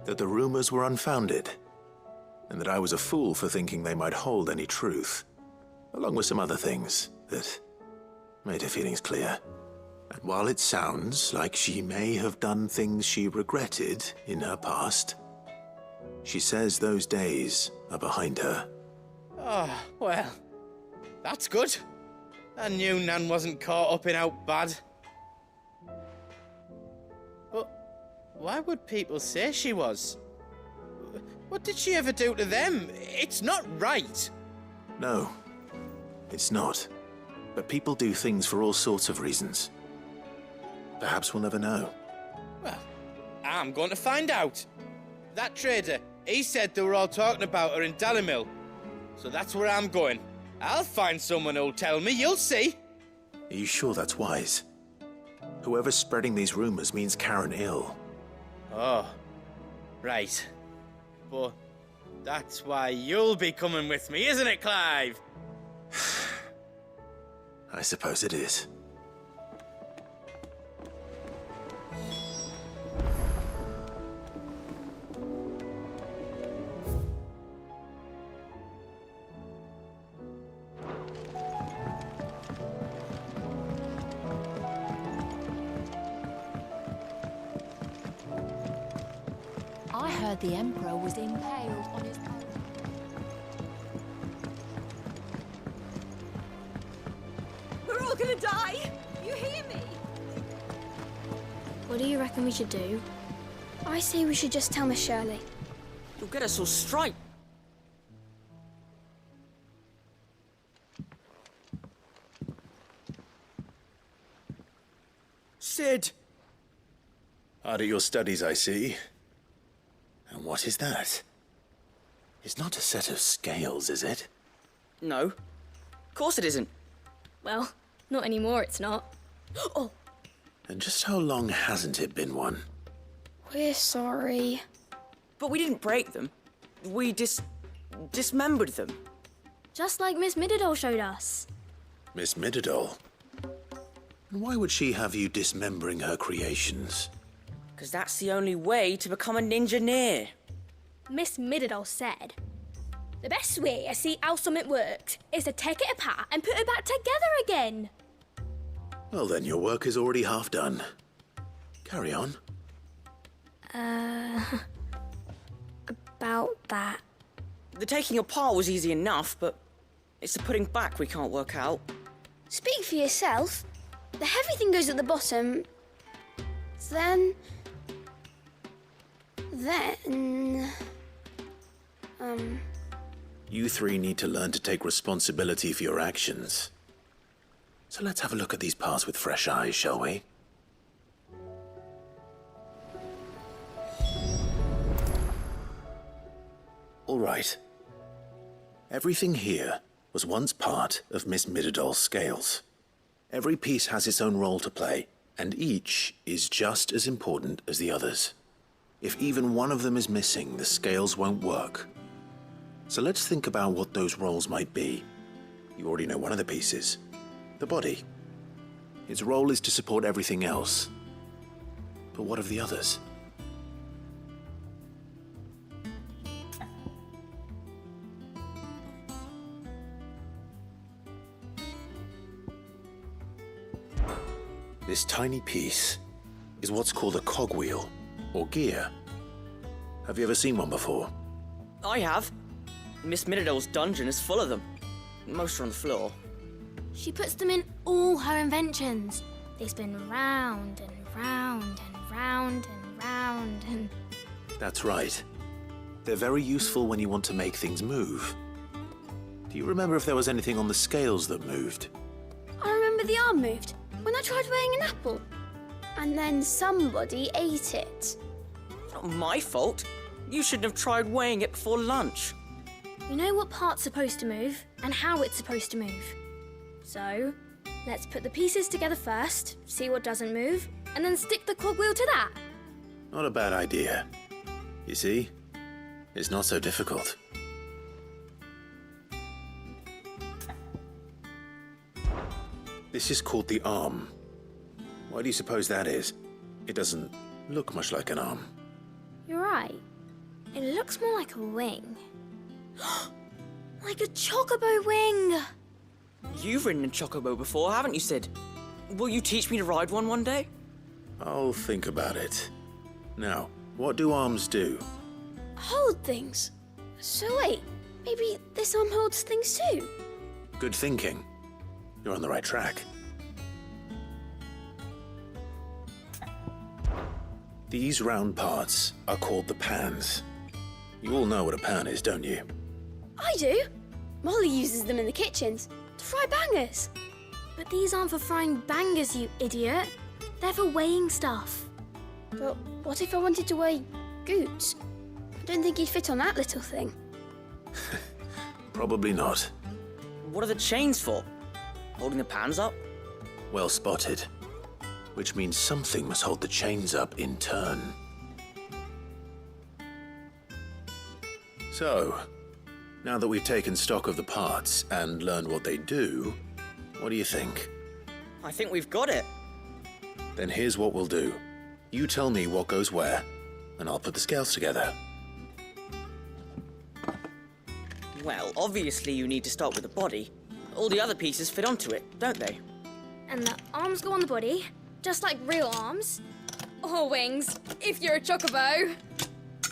That the rumors were unfounded, and that I was a fool for thinking they might hold any truth, along with some other things that made her feelings clear. And while it sounds like she may have done things she regretted in her past, she says those days are behind her.
Oh, well, that's good. I knew Nan wasn't caught up in out bad. But why would people say she was? What did she ever do to them? It's not right.
No, it's not. But people do things for all sorts of reasons. Perhaps we'll never know.
Well, I'm going to find out. That trader, he said they were all talking about her in Dalimil. So that's where I'm going. I'll find someone who'll tell me, you'll see.
Are you sure that's wise? Whoever's spreading these rumors means Karen ill.
Oh, right. But that's why you'll be coming with me, isn't it, Clive?
I suppose it is.
I heard the Emperor was impaled on his...
We're all gonna die! You hear me?
What do you reckon we should do? I say we should just tell Miss Shirley.
You'll get us all straight.
Sid! Hard at your studies, I see. And what is that? It's not a set of scales, is it?
No. Of course it isn't.
Well, not anymore, it's not. Oh!
And just how long hasn't it been one?
We're sorry.
But we didn't break them. We dismembered them.
Just like Miss Mididol showed us.
Miss Mididol? And why would she have you dismembering her creations?
Because that's the only way to become a ninja-neer.
Miss Mididol said, the best way to see how something works is to take it apart and put it back together again.
Well then, your work is already half done. Carry on.
About that.
The taking apart was easy enough, but it's the putting back we can't work out.
Speak for yourself. The heavy thing goes at the bottom. Then...
You three need to learn to take responsibility for your actions. So let's have a look at these parts with fresh eyes, shall we? All right. Everything here was once part of Miss Mididol's scales. Every piece has its own role to play, and each is just as important as the others. If even one of them is missing, the scales won't work. So let's think about what those roles might be. You already know one of the pieces. The body. Its role is to support everything else. But what of the others? This tiny piece is what's called a cogwheel, or gear. Have you ever seen one before?
I have. Miss Mididol's dungeon is full of them. Most are on the floor.
She puts them in all her inventions. They spin round and round and round and round and...
That's right. They're very useful when you want to make things move. Do you remember if there was anything on the scales that moved?
I remember the arm moved when I tried weighing an apple. And then somebody ate it.
It's not my fault. You shouldn't have tried weighing it before lunch.
We know what part's supposed to move and how it's supposed to move. So, let's put the pieces together first, see what doesn't move, and then stick the cogwheel to that.
Not a bad idea. You see? It's not so difficult. This is called the arm. Why do you suppose that is? It doesn't look much like an arm.
You're right. It looks more like a wing. Like a chocobo wing!
You've ridden a chocobo before, haven't you, Sid? Will you teach me to ride one day?
I'll think about it. Now, what do arms do?
Hold things. So wait, maybe this arm holds things too?
Good thinking. You're on the right track. These round parts are called the pans. You all know what a pan is, don't you?
I do. Molly uses them in the kitchens to fry bangers. But these aren't for frying bangers, you idiot. They're for weighing stuff. But what if I wanted to weigh Goots? I don't think he'd fit on that little thing.
Probably not.
What are the chains for? Holding the pans up?
Well spotted. Which means something must hold the chains up in turn. So, now that we've taken stock of the parts and learned what they do, what do you think?
I think we've got it.
Then here's what we'll do. You tell me what goes where, and I'll put the scales together.
Well, obviously you need to start with the body. All the other pieces fit onto it, don't they?
And the arms go on the body, just like real arms. Or wings, if you're a chocobo.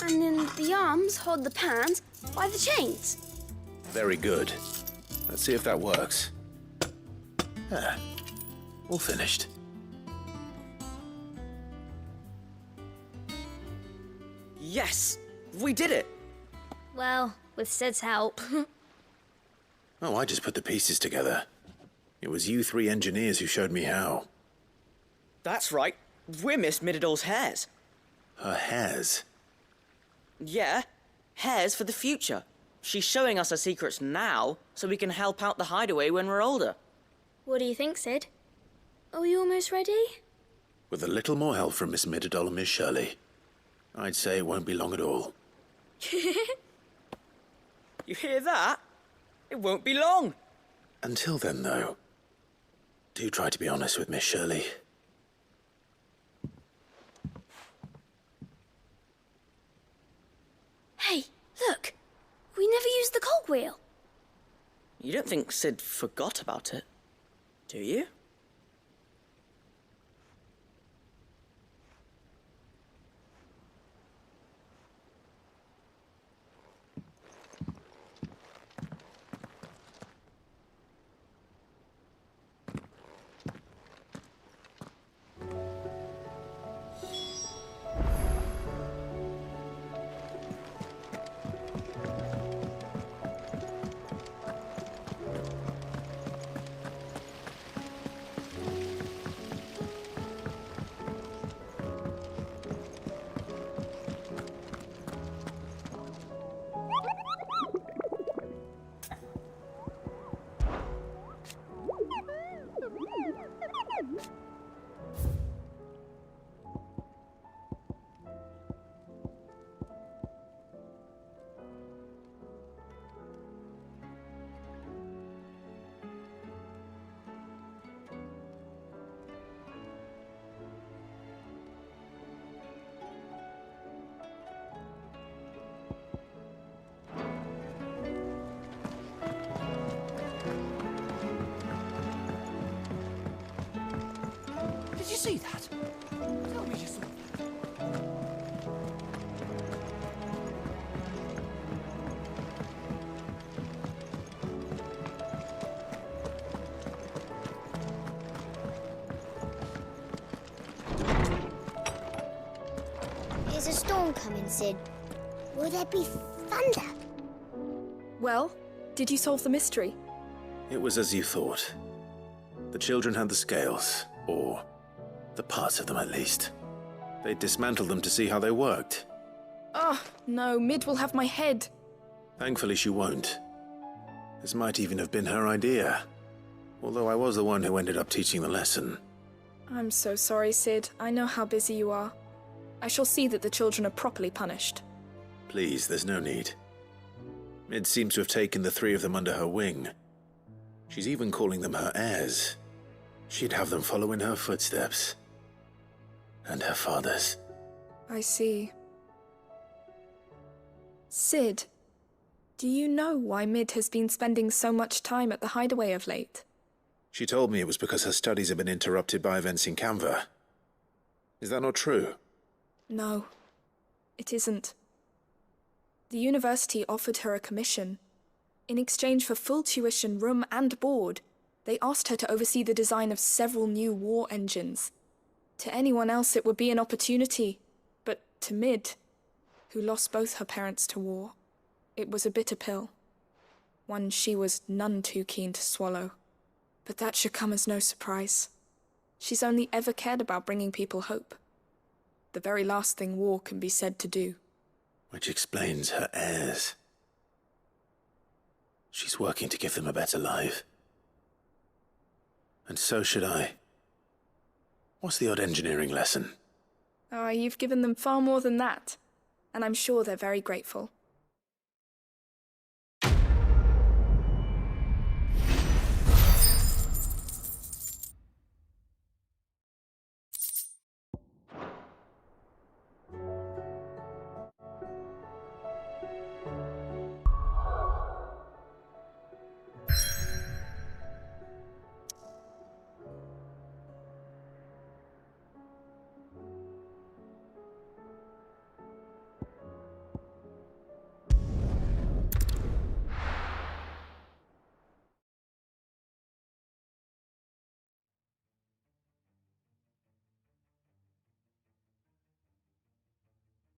And then the arms hold the pans by the chains.
Very good. Let's see if that works. Ah, all finished.
Yes! We did it!
Well, with Sid's help.
Oh, I just put the pieces together. It was you three engineers who showed me how.
That's right. We're Miss Mididol's hairs.
Her hairs?
Yeah, hair's for the future. She's showing us her secrets now, so we can help out the hideaway when we're older.
What do you think, Sid? Are we almost ready?
With a little more help from Miss Middledol and Miss Shirley, I'd say it won't be long at all.
You hear that? It won't be long.
Until then, though, do try to be honest with Miss Shirley.
Hey, look! We never used the cogwheel.
You don't think Sid forgot about it, do you?
Did you see that? Tell me you saw that.
There's a storm coming, Sid. Will there be thunder?
Well, did you solve the mystery?
It was as you thought. The children had the scales, or the parts of them at least. They dismantled them to see how they worked.
Oh, no, Mid will have my head.
Thankfully she won't. This might even have been her idea. Although I was the one who ended up teaching the lesson.
I'm so sorry, Sid. I know how busy you are. I shall see that the children are properly punished.
Please, there's no need. Mid seems to have taken the three of them under her wing. She's even calling them her heirs. She'd have them follow in her footsteps. And her father's.
I see. Sid, do you know why Mid has been spending so much time at the hideaway of late?
She told me it was because her studies have been interrupted by events in Canva. Is that not true?
No, it isn't. The university offered her a commission. In exchange for full tuition, room and board, they asked her to oversee the design of several new war engines. To anyone else it would be an opportunity, but to Mid, who lost both her parents to war, it was a bitter pill. One she was none too keen to swallow. But that should come as no surprise. She's only ever cared about bringing people hope. The very last thing war can be said to do.
Which explains her heirs. She's working to give them a better life. And so should I. What's the odd engineering lesson?
Oh, you've given them far more than that. And I'm sure they're very grateful.